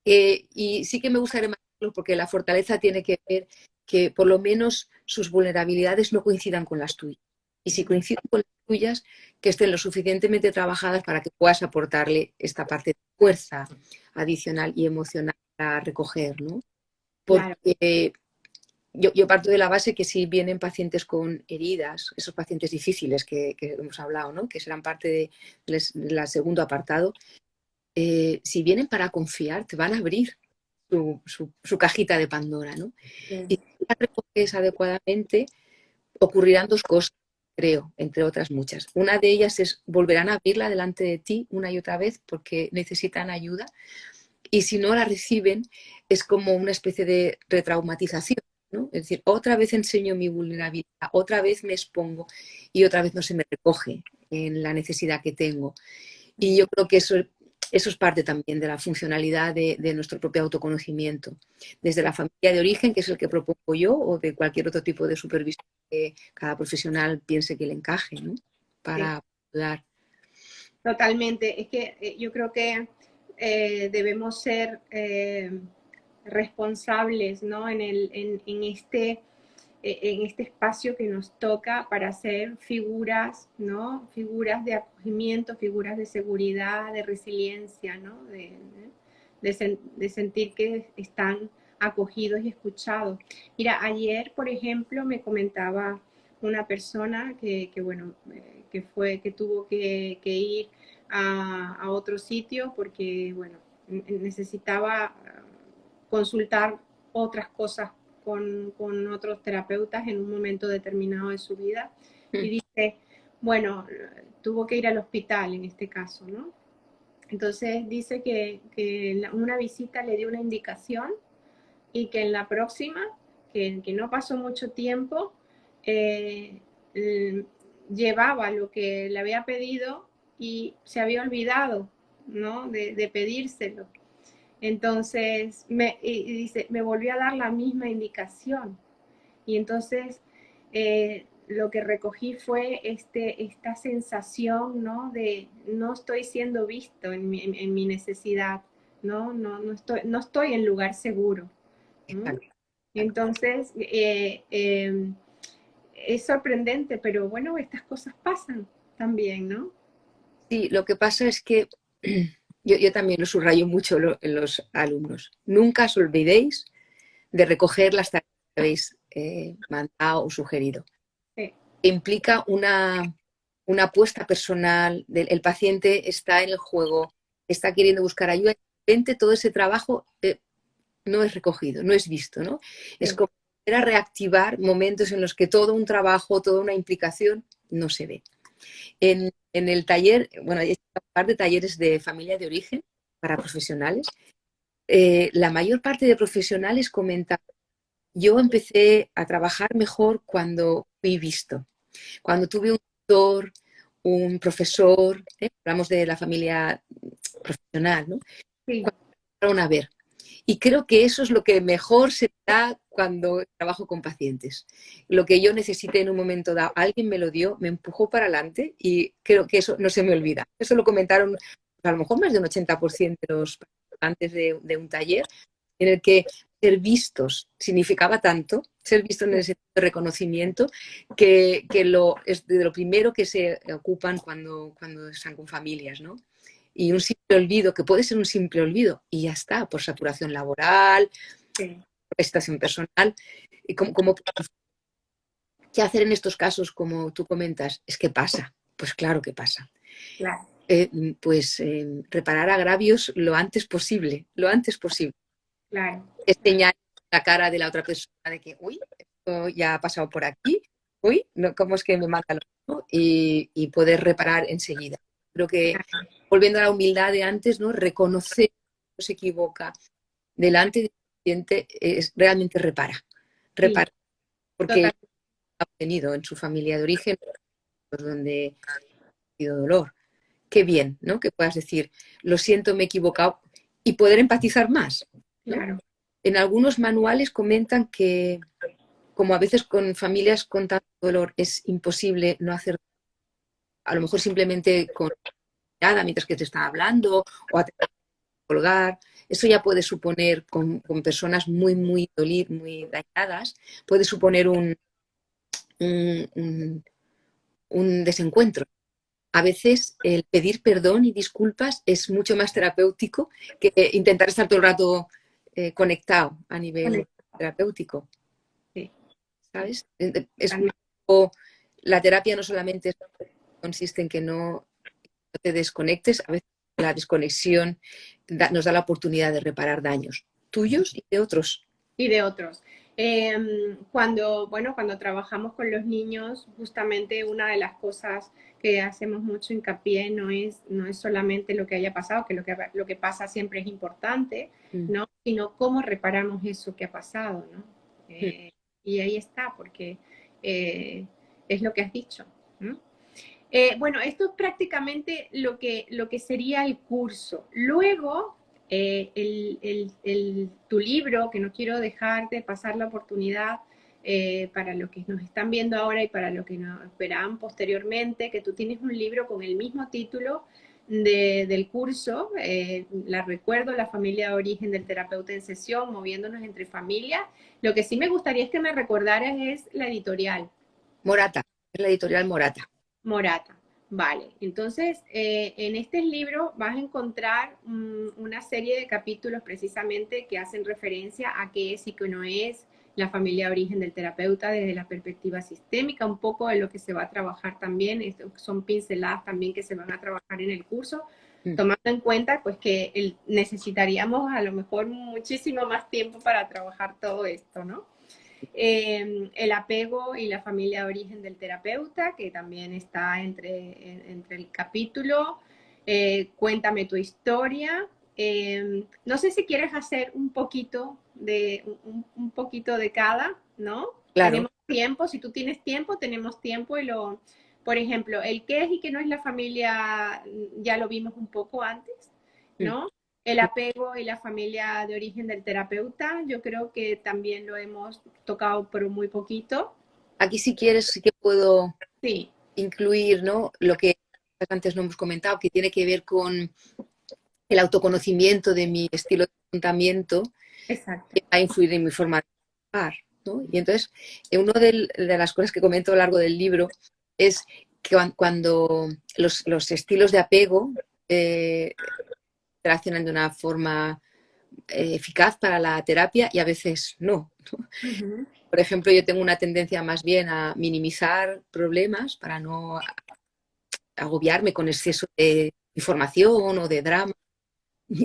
Y sí que me gusta remarcarlo porque la fortaleza tiene que ver que por lo menos sus vulnerabilidades no coincidan con las tuyas. Y si coinciden con las tuyas, que estén lo suficientemente trabajadas para que puedas aportarle esta parte de fuerza adicional y emocional a recoger, ¿no? Claro. Porque yo parto de la base que si vienen pacientes con heridas, esos pacientes difíciles que hemos hablado, ¿no? Que serán parte del segundo apartado, si vienen para confiar, te van a abrir su cajita de Pandora, ¿no? Sí. Y si la recoges adecuadamente, ocurrirán dos cosas, creo, entre otras muchas. Una de ellas es volverán a abrirla delante de ti una y otra vez porque necesitan ayuda. Y si no la reciben, es como una especie de retraumatización, ¿no? Es decir, otra vez enseño mi vulnerabilidad, otra vez me expongo y otra vez no se me recoge en la necesidad que tengo. Y yo creo que eso es parte también de la funcionalidad de nuestro propio autoconocimiento. Desde la familia de origen, que es el que propongo yo, o de cualquier otro tipo de supervisión que cada profesional piense que le encaje, ¿no? Sí. Para ayudar. Totalmente. Es que yo creo que debemos ser responsables, ¿no? En este espacio que nos toca para ser figuras, ¿no? Figuras de acogimiento, figuras de seguridad, de resiliencia, ¿no? De sentir que están acogidos y escuchados. Mira, ayer, por ejemplo, me comentaba una persona bueno, que tuvo que ir a otro sitio porque, bueno, necesitaba consultar otras cosas con otros terapeutas en un momento determinado de su vida. Y dice, bueno, tuvo que ir al hospital en este caso, ¿no? Entonces dice que una visita le dio una indicación y que en la próxima, que no pasó mucho tiempo, eh, llevaba lo que le había pedido y se había olvidado, ¿no? De pedírselo. Entonces, y dice, me volvió a dar la misma indicación. Y entonces, lo que recogí fue esta sensación, ¿no? De no estoy siendo visto en mi necesidad, ¿no? No estoy en lugar seguro. ¿Mm? Entonces, es sorprendente, pero bueno, estas cosas pasan también, ¿no? Sí, lo que pasa es que yo también lo subrayo mucho en los alumnos. Nunca os olvidéis de recoger las tareas que habéis mandado o sugerido. Sí. Implica una apuesta personal, el paciente está en el juego, está queriendo buscar ayuda, y de repente todo ese trabajo no es recogido, no es visto, ¿no? Es Sí. como a reactivar momentos en los que todo un trabajo, toda una implicación no se ve. En el taller, bueno, hay un par de talleres de familia de origen para profesionales. La mayor parte de profesionales comentan, yo empecé a trabajar mejor cuando fui visto, cuando tuve un tutor, un profesor, hablamos de la familia profesional, ¿no? Sí. Cuando empezaron a ver. Y creo que eso es lo que mejor se da cuando trabajo con pacientes. Lo que yo necesité en un momento dado, alguien me lo dio, me empujó para adelante y creo que eso no se me olvida. Eso lo comentaron a lo mejor más de un 80% de los participantes de un taller. en el que ser vistos significaba tanto, ser vistos en el sentido de reconocimiento, que es de lo primero que se ocupan cuando están con familias, ¿no? Y un simple olvido, que puede ser un simple olvido, y ya está, por saturación laboral, Sí, por situación personal. Y ¿qué hacer en estos casos, como tú comentas? Es que pasa, pues claro que pasa. claro, Reparar agravios lo antes posible, lo antes posible. claro, Es señal la cara de la otra persona de que, uy, esto ya ha pasado por aquí, uy, no, ¿cómo es que me mata lo mismo? Y poder reparar enseguida. Creo que, claro, volviendo a la humildad de antes, ¿no? Reconocer que no se equivoca delante del paciente es, realmente sí, repara, porque total, ha obtenido en su familia de origen, pues, donde ha habido dolor. Qué bien, ¿no? Que puedas decir, lo siento, me he equivocado, y poder empatizar más, ¿no? claro, En algunos manuales comentan que, como a veces con familias con tanto dolor es imposible no hacer, a lo mejor simplemente con mirada mientras que te está hablando o a colgar, eso ya puede suponer, con personas muy dañadas, puede suponer un, un, un desencuentro. A veces el pedir perdón y disculpas es mucho más terapéutico que intentar estar todo el rato conectado a nivel conectado, terapéutico, sí, sí, ¿sabes? Es un totalmente, poco, la terapia no solamente consiste en que no te desconectes, a veces la desconexión nos da la oportunidad de reparar daños tuyos y de otros. y de otros. Cuando trabajamos con los niños, justamente una de las cosas que hacemos mucho hincapié no es solamente lo que haya pasado, que lo que pasa siempre es importante, Mm, ¿no? Sino cómo reparamos eso que ha pasado, ¿no? mm. Y ahí está, porque eh, es lo que has dicho, ¿no? Bueno, esto es prácticamente lo que sería el curso. Luego, tu libro, que no quiero dejar de pasar la oportunidad para los que nos están viendo ahora y para los que nos verán posteriormente, que tú tienes un libro con el mismo título del curso, la recuerdo, la familia de origen del terapeuta en sesión, moviéndonos entre familias. Lo que sí me gustaría es que me recordaras es la editorial. Morata, es la editorial Morata. Morata. Vale, entonces en este libro vas a encontrar una serie de capítulos precisamente que hacen referencia a qué es y qué no es la familia de origen del terapeuta desde la perspectiva sistémica, un poco de lo que se va a trabajar también, son pinceladas también que se van a trabajar en el curso, Mm. tomando en cuenta pues que necesitaríamos a lo mejor muchísimo más tiempo para trabajar todo esto, ¿no? El apego y la familia de origen del terapeuta, que también está entre el capítulo. Cuéntame tu historia. No sé si quieres hacer un poquito de cada, ¿no? Claro. Tenemos tiempo, si tú tienes tiempo, tenemos tiempo por ejemplo, el qué es y qué no es la familia, ya lo vimos un poco antes, Mm. ¿no? El apego y la familia de origen del terapeuta, yo creo que también lo hemos tocado, pero muy poquito. Aquí, si quieres, sí que puedo Sí, incluir, ¿no? Lo que antes no hemos comentado, que tiene que ver con el autoconocimiento de mi estilo de afrontamiento, exacto. que va a influir en mi forma de trabajar, ¿no? Y entonces, una de las cosas que comento a lo largo del libro es que cuando los estilos de apego reaccionan de una forma eficaz para la terapia y a veces no. Ujú. Por ejemplo, yo tengo una tendencia más bien a minimizar problemas para no agobiarme con exceso de información o de drama.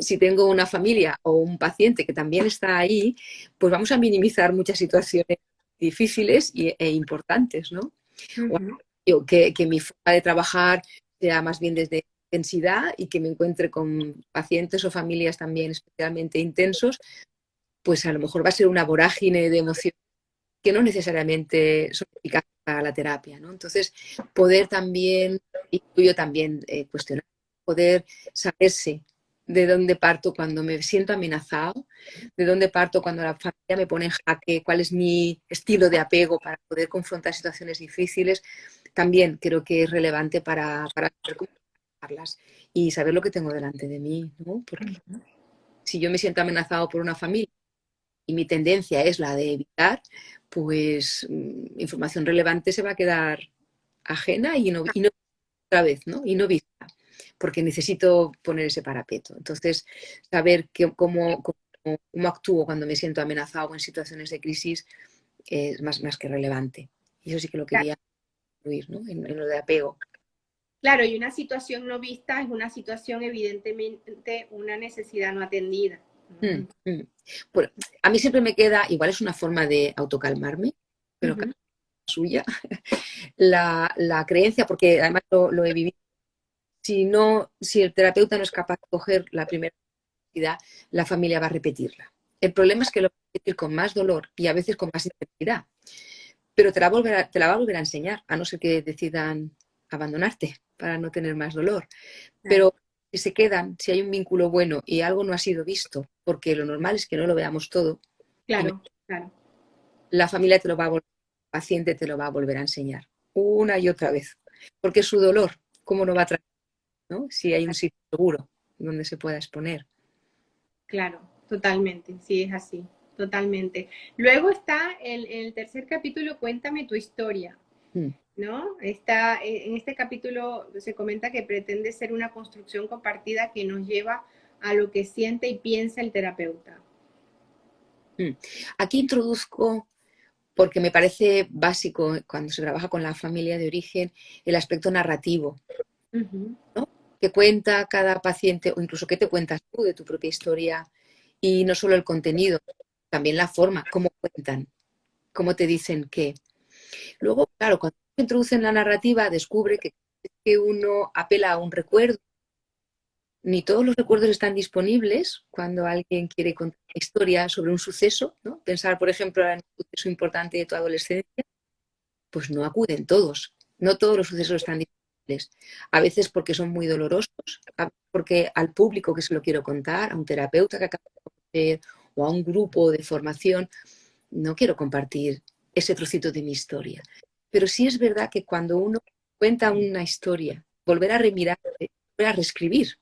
Si tengo una familia o un paciente que también está ahí, pues vamos a minimizar muchas situaciones difíciles e importantes, ¿no? O Ujú. que mi forma de trabajar sea más bien desde intensidad y que me encuentre con pacientes o familias también especialmente intensos, pues a lo mejor va a ser una vorágine de emociones que no necesariamente son eficaces para la terapia, ¿no? Entonces, poder también, incluyo también cuestionar, poder saberse de dónde parto cuando me siento amenazado, de dónde parto cuando la familia me pone en jaque, cuál es mi estilo de apego para poder confrontar situaciones difíciles, también creo que es relevante para saber cómo trabajarlas y saber lo que tengo delante de mí, ¿no? Porque si yo me siento amenazado por una familia, y mi tendencia es la de evitar, pues información relevante se va a quedar ajena y no otra vez, ¿no? Y no vista, porque necesito poner ese parapeto. Entonces, saber cómo actúo cuando me siento amenazado en situaciones de crisis es más que relevante. Y eso sí que lo quería incluir, ¿no? En lo de apego. Claro, y una situación no vista es una situación evidentemente una necesidad no atendida. Mm, mm. Bueno, a mí siempre me queda, igual es una forma de autocalmarme, pero cada suya, la creencia, porque además lo he vivido, si el terapeuta no es capaz de coger la primera necesidad, la familia va a repetirla. El problema es que lo va a repetir con más dolor y a veces con más intensidad, pero te la va a volver a enseñar, a no ser que decidan abandonarte para no tener más dolor. Pero si se quedan, si hay un vínculo bueno y algo no ha sido visto, porque lo normal es que no lo veamos todo, Claro, claro. la familia te lo va a volver, el paciente te lo va a volver a enseñar una y otra vez, porque es su dolor, ¿cómo no va a tratar, ¿no? Si hay un sitio seguro donde se pueda exponer. Claro, totalmente, sí, es así, totalmente. Luego está el tercer capítulo, Cuéntame tu historia, Mm. ¿no? En este capítulo se comenta que pretende ser una construcción compartida que nos lleva a lo que siente y piensa el terapeuta. Aquí introduzco, porque me parece básico cuando se trabaja con la familia de origen, el aspecto narrativo, ¿no? Que cuenta cada paciente o incluso qué te cuentas tú de tu propia historia y no solo el contenido, también la forma, cómo cuentan, cómo te dicen qué. Luego, claro, cuando se introduce en la narrativa, descubre que uno apela a un recuerdo. Ni todos los recuerdos están disponibles cuando alguien quiere contar una historia sobre un suceso, ¿no? Pensar, por ejemplo, en un suceso importante de tu adolescencia, pues no acuden todos. No todos los sucesos están disponibles. A veces porque son muy dolorosos, porque al público que se lo quiero contar, a un terapeuta que acaba de conocer o a un grupo de formación, no quiero compartir ese trocito de mi historia. Pero sí es verdad que cuando uno cuenta una historia, volver a remirar, volver a reescribir,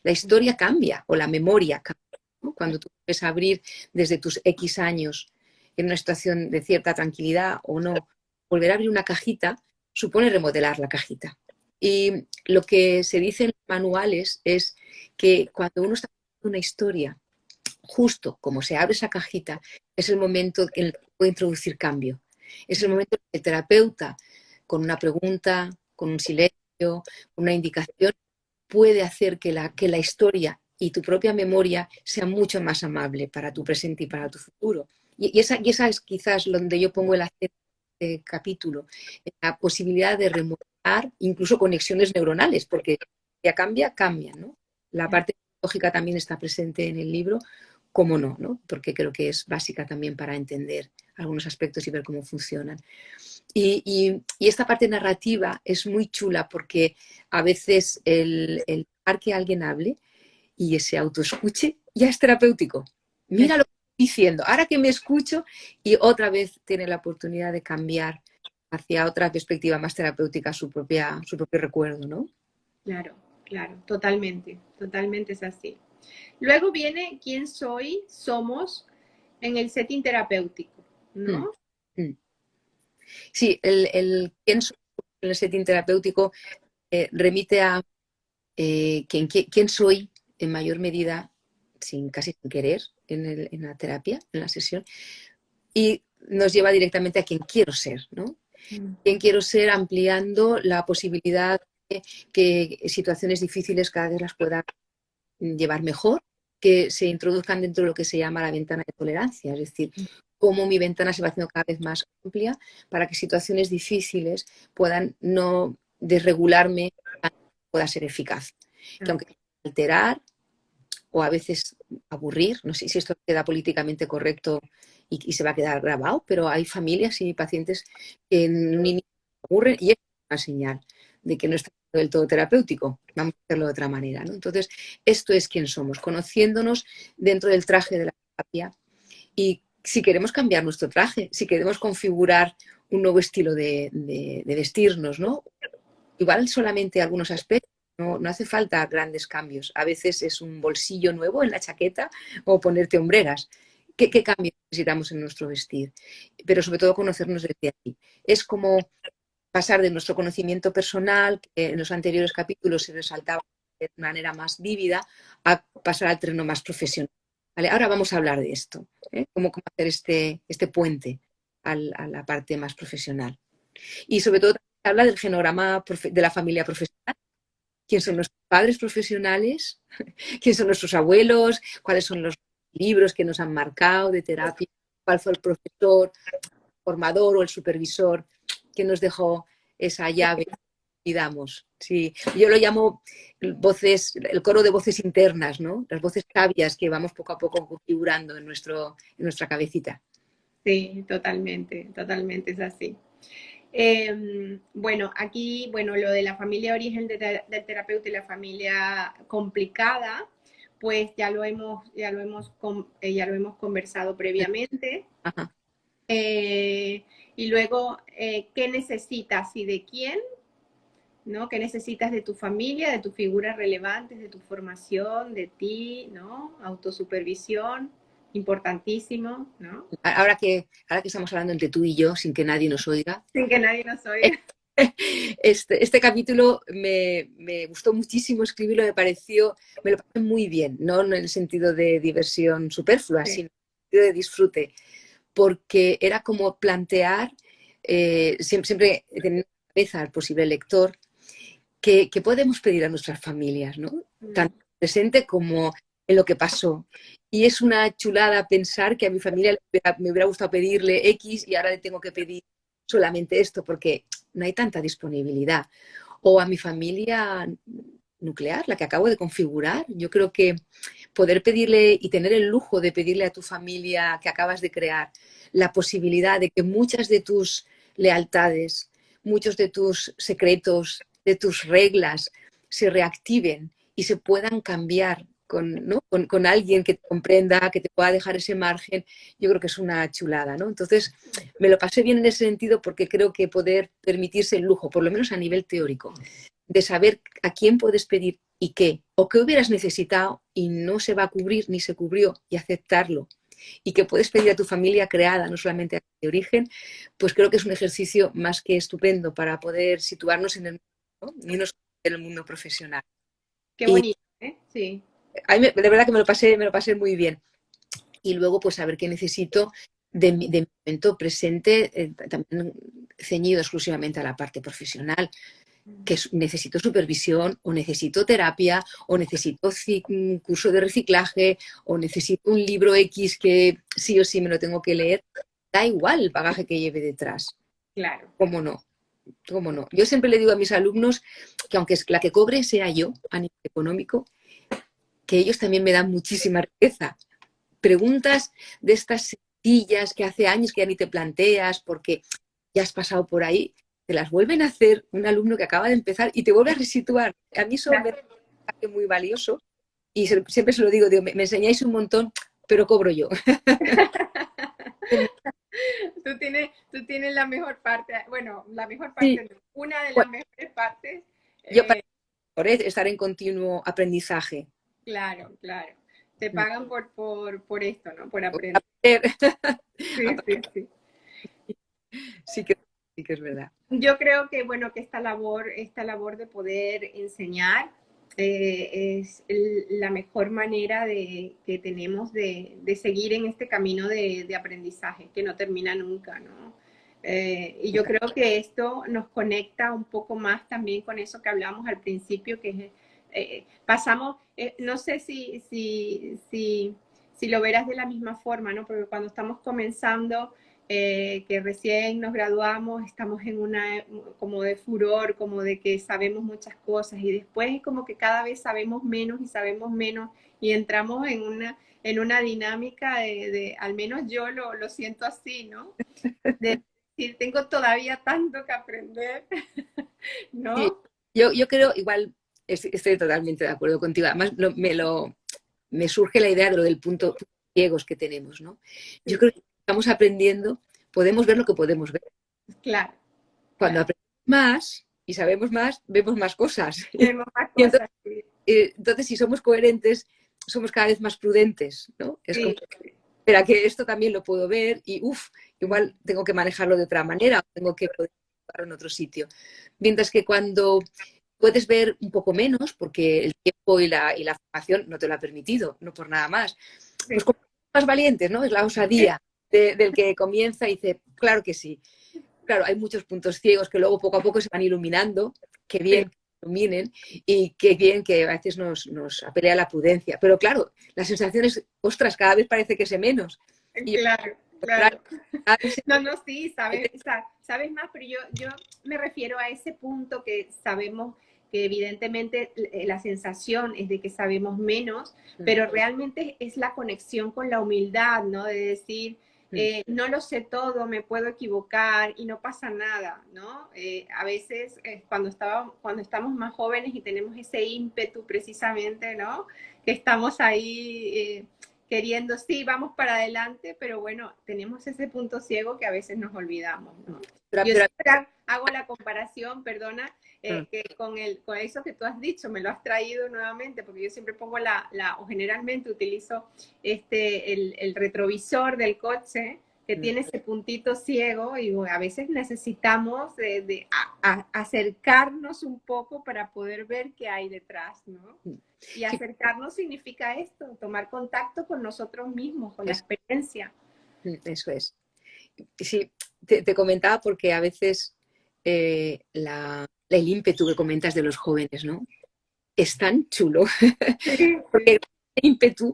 la historia cambia o la memoria cambia, ¿no? Cuando tú puedes abrir desde tus X años en una situación de cierta tranquilidad o no, volver a abrir una cajita supone remodelar la cajita. Y lo que se dice en los manuales es que cuando uno está contando una historia, justo como se abre esa cajita, es el momento en el que puede introducir cambio. Es el momento en el que el terapeuta, con una pregunta, con un silencio, con una indicación, puede hacer que la historia y tu propia memoria sea mucho más amable para tu presente y para tu futuro. Y esa es quizás donde yo pongo el acento de este capítulo, la posibilidad de remontar incluso conexiones neuronales, porque ya cambia, cambia, ¿no? La parte lógica también está presente en el libro, cómo no, ¿no? Porque creo que es básica también para entender algunos aspectos y ver cómo funcionan. Y esta parte narrativa es muy chula porque a veces el dejar que alguien hable y se autoescuche ya es terapéutico. Mira lo que estoy diciendo, ahora que me escucho y otra vez tiene la oportunidad de cambiar hacia otra perspectiva más terapéutica su propio recuerdo, ¿no? Claro, claro, totalmente, totalmente es así. Luego viene quién soy, somos en el setting terapéutico, Mm, ¿no? mm. Sí, el quién soy en el setting terapéutico remite a quién soy en mayor medida, casi sin querer, en la terapia, en la sesión, y nos lleva directamente a quién quiero ser, ¿no? Quién quiero ser ampliando la posibilidad de que situaciones difíciles cada vez las pueda llevar mejor, que se introduzcan dentro de lo que se llama la ventana de tolerancia, es decir, cómo mi ventana se va haciendo cada vez más amplia para que situaciones difíciles puedan no desregularme, pueda ser eficaz. Que aunque alterar o a veces aburrir, no sé si esto queda políticamente correcto y se va a quedar grabado, pero hay familias y pacientes que en un inicio aburren y es una señal de que no está del todo terapéutico. Vamos a hacerlo de otra manera, ¿no? Entonces, esto es quién somos, conociéndonos dentro del traje de la terapia y si queremos cambiar nuestro traje, si queremos configurar un nuevo estilo de vestirnos, ¿no? Igual solamente algunos aspectos, no hace falta grandes cambios. A veces es un bolsillo nuevo en la chaqueta o ponerte hombreras. qué cambios necesitamos en nuestro vestir, pero sobre todo conocernos desde aquí. Es como pasar de nuestro conocimiento personal, que en los anteriores capítulos se resaltaba de manera más vívida, a pasar al terreno más profesional. ¿Vale? Ahora vamos a hablar de esto, ¿eh? Cómo hacer este puente a la parte más profesional. Y sobre todo se habla del genograma de la familia profesional. ¿Quién son nuestros padres profesionales? ¿Quién son nuestros abuelos? ¿Cuáles son los libros que nos han marcado de terapia? ¿Cuál fue el profesor, formador o el supervisor que nos dejó esa llave? Y damos, sí. Yo lo llamo voces, el coro de voces internas, ¿no? Las voces sabias que vamos poco a poco configurando en nuestra cabecita. Sí, totalmente, totalmente es así. Bueno, aquí, bueno, lo de la familia de origen del terapeuta y la familia complicada, pues ya lo hemos conversado previamente. Ajá. Y luego, ¿qué necesitas y de quién? ¿No? ¿Qué necesitas de tu familia, de tus figuras relevantes, de tu formación, de ti, ¿no? Autosupervisión, importantísimo, ¿no? Ahora que estamos hablando entre tú y yo, sin que nadie nos oiga, Sin que nadie nos oiga. este capítulo me gustó muchísimo escribirlo, me lo pasé muy bien, no en el sentido de diversión superflua, Sí. sino en el sentido de disfrute, porque era como plantear, siempre teniendo en la cabeza al posible lector, que podemos pedir a nuestras familias, ¿no? Tanto presente como en lo que pasó. Y es una chulada pensar que a mi familia me hubiera gustado pedirle X y ahora le tengo que pedir solamente esto, porque no hay tanta disponibilidad. O a mi familia nuclear, la que acabo de configurar. Yo creo que poder pedirle y tener el lujo de pedirle a tu familia que acabas de crear la posibilidad de que muchas de tus lealtades, muchos de tus secretos, de tus reglas se reactiven y se puedan cambiar con, ¿no? con alguien que te comprenda, que te pueda dejar ese margen, yo creo que es una chulada, ¿no? Entonces, me lo pasé bien en ese sentido porque creo que poder permitirse el lujo, por lo menos a nivel teórico, de saber a quién puedes pedir y qué, o qué hubieras necesitado y no se va a cubrir ni se cubrió, y aceptarlo, y que puedes pedir a tu familia creada, no solamente de origen, pues creo que es un ejercicio más que estupendo para poder situarnos en el mundo, ¿no? Y no en el mundo profesional. Qué Y bonito, ¿eh? Sí. a mí, de verdad que me lo pasé muy bien. Y luego, pues, saber qué necesito de mi momento presente, también ceñido exclusivamente a la parte profesional, que necesito supervisión, o necesito terapia, o necesito un curso de reciclaje, o necesito un libro X que sí o sí me lo tengo que leer. Da igual el bagaje que lleve detrás. Claro. ¿Cómo no? ¿Cómo no? Yo siempre le digo a mis alumnos que aunque la que cobre sea yo a nivel económico, que ellos también me dan muchísima riqueza. Preguntas de estas sencillas que hace años que ya ni te planteas porque ya has pasado por ahí, te las vuelven a hacer un alumno que acaba de empezar y te vuelve a resituar. A mí eso me parece muy valioso y siempre se lo digo, me enseñáis un montón, pero cobro yo. Tú tienes la mejor parte, bueno, la mejor Sí, parte, no, una de las bueno, mejores partes. yo para estar en continuo aprendizaje. Claro, claro. Te pagan por esto, ¿no? Por aprender. Aprender. Sí, sí, sí. Sí que es verdad. Yo creo que, bueno, que esta labor de poder enseñar es la mejor manera que tenemos de seguir en este camino de aprendizaje que no termina nunca, ¿no? Y yo creo que esto nos conecta un poco más también con eso que hablamos al principio, que pasamos, no sé si lo verás de la misma forma, ¿no? Porque cuando estamos comenzando que recién nos graduamos, estamos en una como de furor, como de que sabemos muchas cosas y después es como que cada vez sabemos menos y sabemos menos y entramos en una dinámica al menos yo lo siento así, ¿no? De decir, tengo todavía tanto que aprender, Sí, ¿no? yo creo, igual estoy totalmente de acuerdo contigo. Además, me surge la idea de lo del punto ciegos que tenemos, ¿no? Yo Sí, creo que estamos aprendiendo, podemos ver lo que podemos ver. claro, Cuando claro. aprendemos más y sabemos más, vemos más cosas. Tenemos más Y entonces, cosas. Sí, si somos coherentes, somos cada vez más prudentes, ¿no? Es como sí, espera, que esto también lo puedo ver y, igual tengo que manejarlo de otra manera, tengo que poder en otro sitio. Mientras que cuando puedes ver un poco menos, porque el tiempo y la formación no te lo ha permitido, no por nada más, pues Sí. como más valientes, ¿no? Es la osadía del que comienza y dice, claro que sí. Claro, hay muchos puntos ciegos que luego poco a poco se van iluminando, qué Sí, bien que se iluminen y qué bien que a veces nos apelea la prudencia. Pero claro, la sensación es, ostras, cada vez parece que sé menos. Y yo, claro, claro, claro. cada vez No, no, sí, sabes, sabes más, pero yo me refiero a ese punto que sabemos que evidentemente la sensación es de que sabemos menos, pero realmente es la conexión con la humildad, ¿no? De decir, no lo sé todo, me puedo equivocar y no pasa nada, ¿no? A veces cuando estamos más jóvenes y tenemos ese ímpetu precisamente, ¿no? Que estamos ahí queriendo, sí, vamos para adelante, pero bueno, tenemos ese punto ciego que a veces nos olvidamos, ¿no? Yo pero, siempre hago la comparación, perdona, que con eso que tú has dicho, me lo has traído nuevamente, porque yo siempre pongo o generalmente utilizo el retrovisor del coche que tiene ese puntito ciego y bueno, a veces necesitamos acercarnos un poco para poder ver qué hay detrás, ¿no? Y sí, acercarnos significa esto, tomar contacto con nosotros mismos, con la experiencia. eso es. Sí, te comentaba porque a veces el ímpetu que comentas de los jóvenes, ¿no? Es tan chulo. Sí, Porque sí. el ímpetu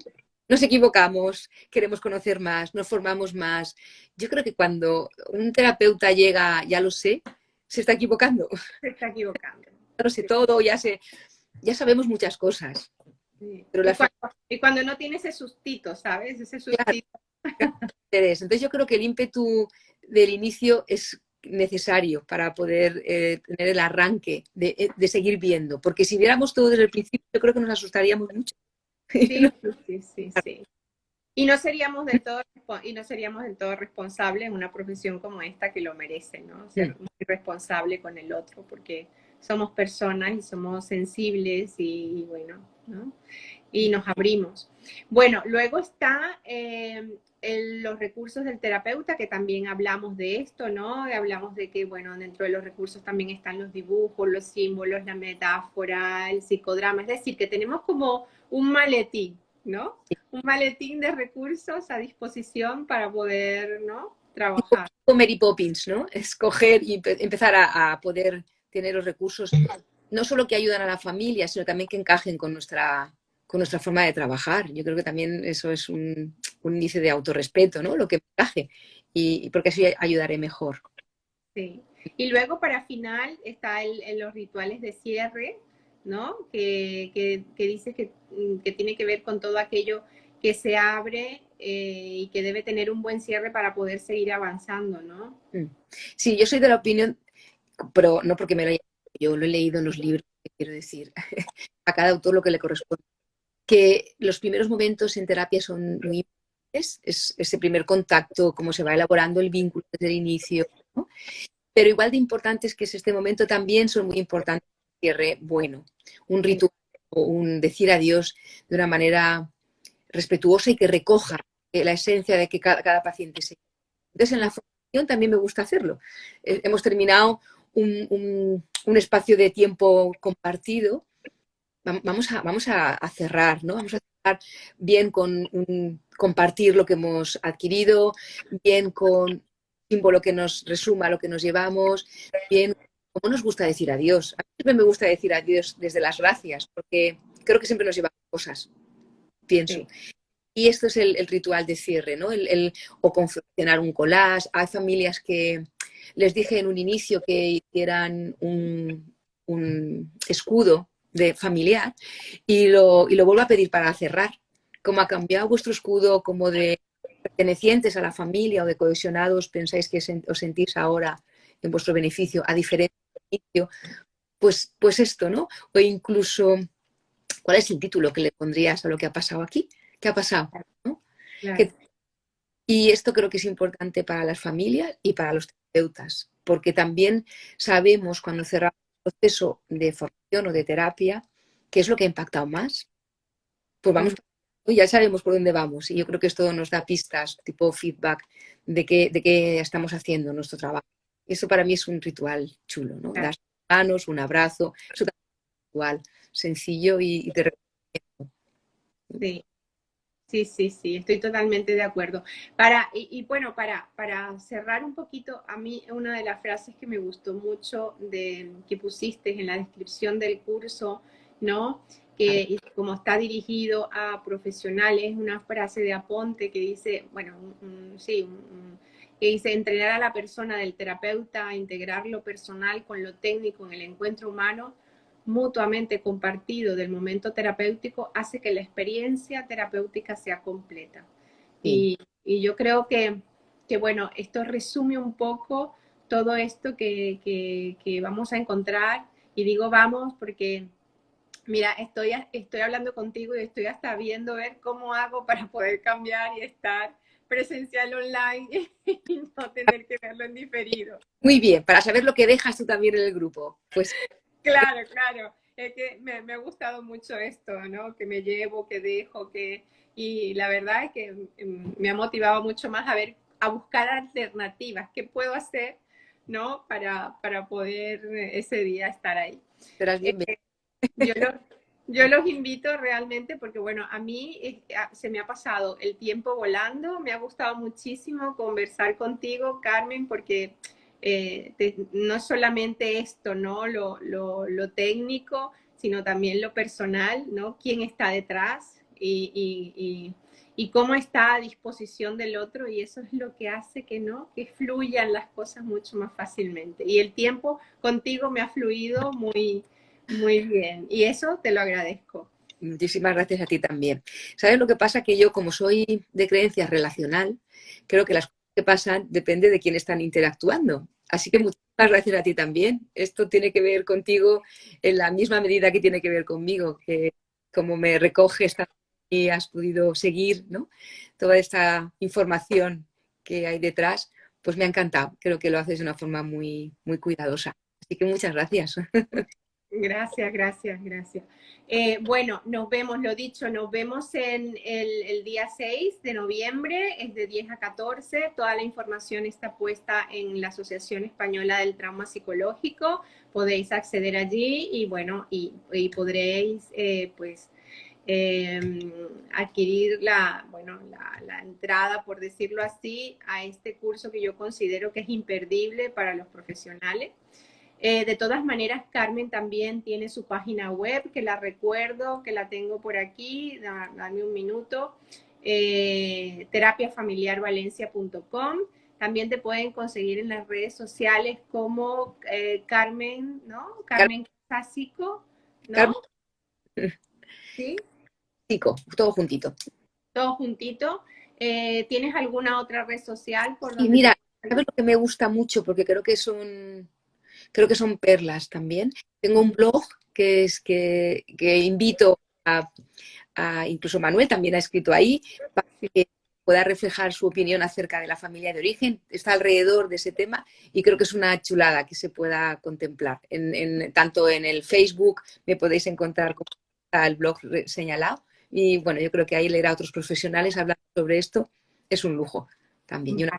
nos equivocamos, queremos conocer más, nos formamos más. Yo creo que cuando un terapeuta llega, ya lo sé, se está equivocando. Se está equivocando. Ya lo sé Sí, todo, ya sabemos muchas cosas. sí. Pero Y cuando no tiene ese sustito, ¿sabes? Ese claro, sustito. entonces yo creo que el ímpetu del inicio es necesario para poder tener el arranque de seguir viendo, porque si viéramos todo desde el principio, yo creo que nos asustaríamos mucho. Sí, sí, sí, sí. Y no seríamos del todo responsables en una profesión como esta que lo merece, ¿no? Ser muy responsable con el otro, porque somos personas y somos sensibles y bueno, ¿no? Y nos abrimos. Bueno, luego está los recursos del terapeuta, que también hablamos de esto, ¿no? Hablamos de que, bueno, dentro de los recursos también están los dibujos, los símbolos, la metáfora, el psicodrama, es decir, que tenemos como un maletín, ¿no? Un maletín de recursos a disposición para poder, ¿no? Trabajar. Tipo Mary Poppins, ¿no? Escoger y empezar a poder tener los recursos, no solo que ayudan a la familia, sino también que encajen con nuestra forma de trabajar. Yo creo que también eso es un índice de autorrespeto, ¿no? Lo que encaje, y porque así ayudaré mejor. Sí. Y luego para final está los rituales de cierre, ¿no? Que dice que tiene que ver con todo aquello que se abre y que debe tener un buen cierre para poder seguir avanzando, ¿no? Sí, yo soy de la opinión, pero no porque me lo haya yo lo he leído en los libros, quiero decir, a cada autor lo que le corresponde, que los primeros momentos en terapia son muy importantes, es ese primer contacto, cómo se va elaborando el vínculo desde el inicio, ¿no? Pero igual de importante es que es este momento también son muy importantes un cierre bueno, un Sí, ritual o un decir adiós de una manera respetuosa y que recoja la esencia de que cada paciente se. Entonces, en la formación también me gusta hacerlo. Hemos terminado un espacio de tiempo compartido. Vamos a cerrar, ¿no? Vamos a cerrar bien con compartir lo que hemos adquirido, bien con símbolo que nos resuma lo que nos llevamos, bien cómo nos gusta decir adiós. A mí siempre me gusta decir adiós desde las gracias, porque creo que siempre nos llevamos cosas, pienso. sí, Y esto es el ritual de cierre, ¿no? O confeccionar un collage. Hay familias que les dije en un inicio que hicieran un escudo de familiar y lo vuelvo a pedir para cerrar. ¿Cómo ha cambiado vuestro escudo? ¿Como de pertenecientes a la familia o de cohesionados pensáis que os sentís ahora en vuestro beneficio a diferente beneficio? Pues esto, ¿no? O incluso, ¿cuál es el título que le pondrías a lo que ha pasado aquí? ¿Qué ha pasado? ¿No? claro. Que- y esto creo que es importante para las familias y para los terapeutas, porque también sabemos cuando cerramos el proceso de formación o de terapia qué es lo que ha impactado más. Pues vamos Mm, por ya sabemos por dónde vamos y yo creo que esto nos da pistas, tipo feedback de qué estamos haciendo nuestro trabajo. Eso para mí es un ritual chulo, ¿no? Claro. Dar manos, un abrazo, eso también es un ritual sencillo y te recomiendo. Sí. Sí, sí, sí, estoy totalmente de acuerdo. Bueno, para cerrar un poquito, a mí una de las frases que me gustó mucho que pusiste en la descripción del curso, ¿no? A ver, Que como está dirigido a profesionales, una frase de Aponte que dice, bueno, sí, que dice, entrenar a la persona del terapeuta a integrar lo personal con lo técnico en el encuentro humano mutuamente compartido del momento terapéutico hace que la experiencia terapéutica sea completa. sí. Y yo creo bueno, esto resume un poco todo esto que vamos a encontrar. Y digo vamos porque, mira, estoy hablando contigo y estoy hasta viendo ver cómo hago para poder cambiar y estar presencial online y no tener que verlo en diferido. Muy bien, para saber lo que dejas tú también en el grupo. Pues Claro, claro. Es que me ha gustado mucho esto, ¿no? Que me llevo, que dejo, y la verdad es que me ha motivado mucho más a buscar alternativas. ¿Qué puedo hacer, ¿no? Para poder ese día estar ahí. serás Eh, bienvenido. yo, lo- yo los invito realmente porque, bueno, a mí se me ha pasado el tiempo volando, me ha gustado muchísimo conversar contigo, Carmen, porque no es solamente esto, ¿no? Lo técnico, sino también lo personal, ¿no? ¿Quién está detrás y cómo está a disposición del otro? Y eso es lo que hace que, ¿no? Que fluyan las cosas mucho más fácilmente. Y el tiempo contigo me ha fluido muy bien, y eso te lo agradezco. Muchísimas gracias a ti también. ¿Sabes lo que pasa? Que yo, como soy de creencia relacional, creo que las cosas que pasan depende de quién están interactuando. Así que muchísimas gracias a ti también. Esto tiene que ver contigo en la misma medida que tiene que ver conmigo, que como me recoges y has podido seguir, ¿no? Toda esta información que hay detrás, pues me ha encantado. Creo que lo haces de una forma muy, muy cuidadosa. Así que muchas gracias. Gracias, gracias, gracias. Bueno, nos vemos, lo dicho, nos vemos en el día 6 de noviembre, es de 10 a 14. Toda la información está puesta en la Asociación Española del Trauma Psicológico. Podéis acceder allí y bueno, y podréis pues eh, adquirir la entrada, por decirlo así, a este curso que yo considero que es imperdible para los profesionales. De todas maneras, Carmen también tiene su página web, que la recuerdo, que la tengo por aquí, dame un minuto, terapiafamiliarvalencia.com. También te pueden conseguir en las redes sociales como Carmen, ¿no? Carmen Cásico, ¿no? Carmen, Sí, todo juntito. todo juntito. ¿Tienes alguna otra red social por Y donde te mira, puedan seguir? ¿sabes lo que me gusta mucho? Porque creo que son perlas también. Tengo un blog que invito incluso Manuel también ha escrito ahí, para que pueda reflejar su opinión acerca de la familia de origen. Está alrededor de ese tema y creo que es una chulada que se pueda contemplar. Tanto en el Facebook me podéis encontrar como está el blog señalado. Y bueno, yo creo que ahí leer a otros profesionales hablando sobre esto es un lujo también.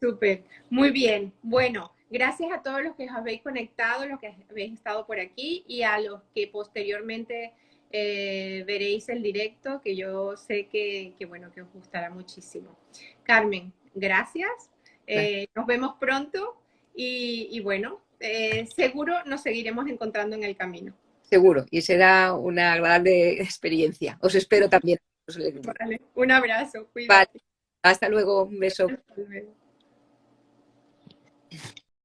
Súper, muy bien. Bueno, gracias a todos los que os habéis conectado, los que habéis estado por aquí y a los que posteriormente veréis el directo, que yo sé bueno, que os gustará muchísimo. Carmen, gracias. Nos vemos pronto y bueno, seguro nos seguiremos encontrando en el camino. Seguro, y será una agradable experiencia. Os espero también. Vale, un abrazo, Vale, cuídate. hasta luego, un beso. Hasta luego.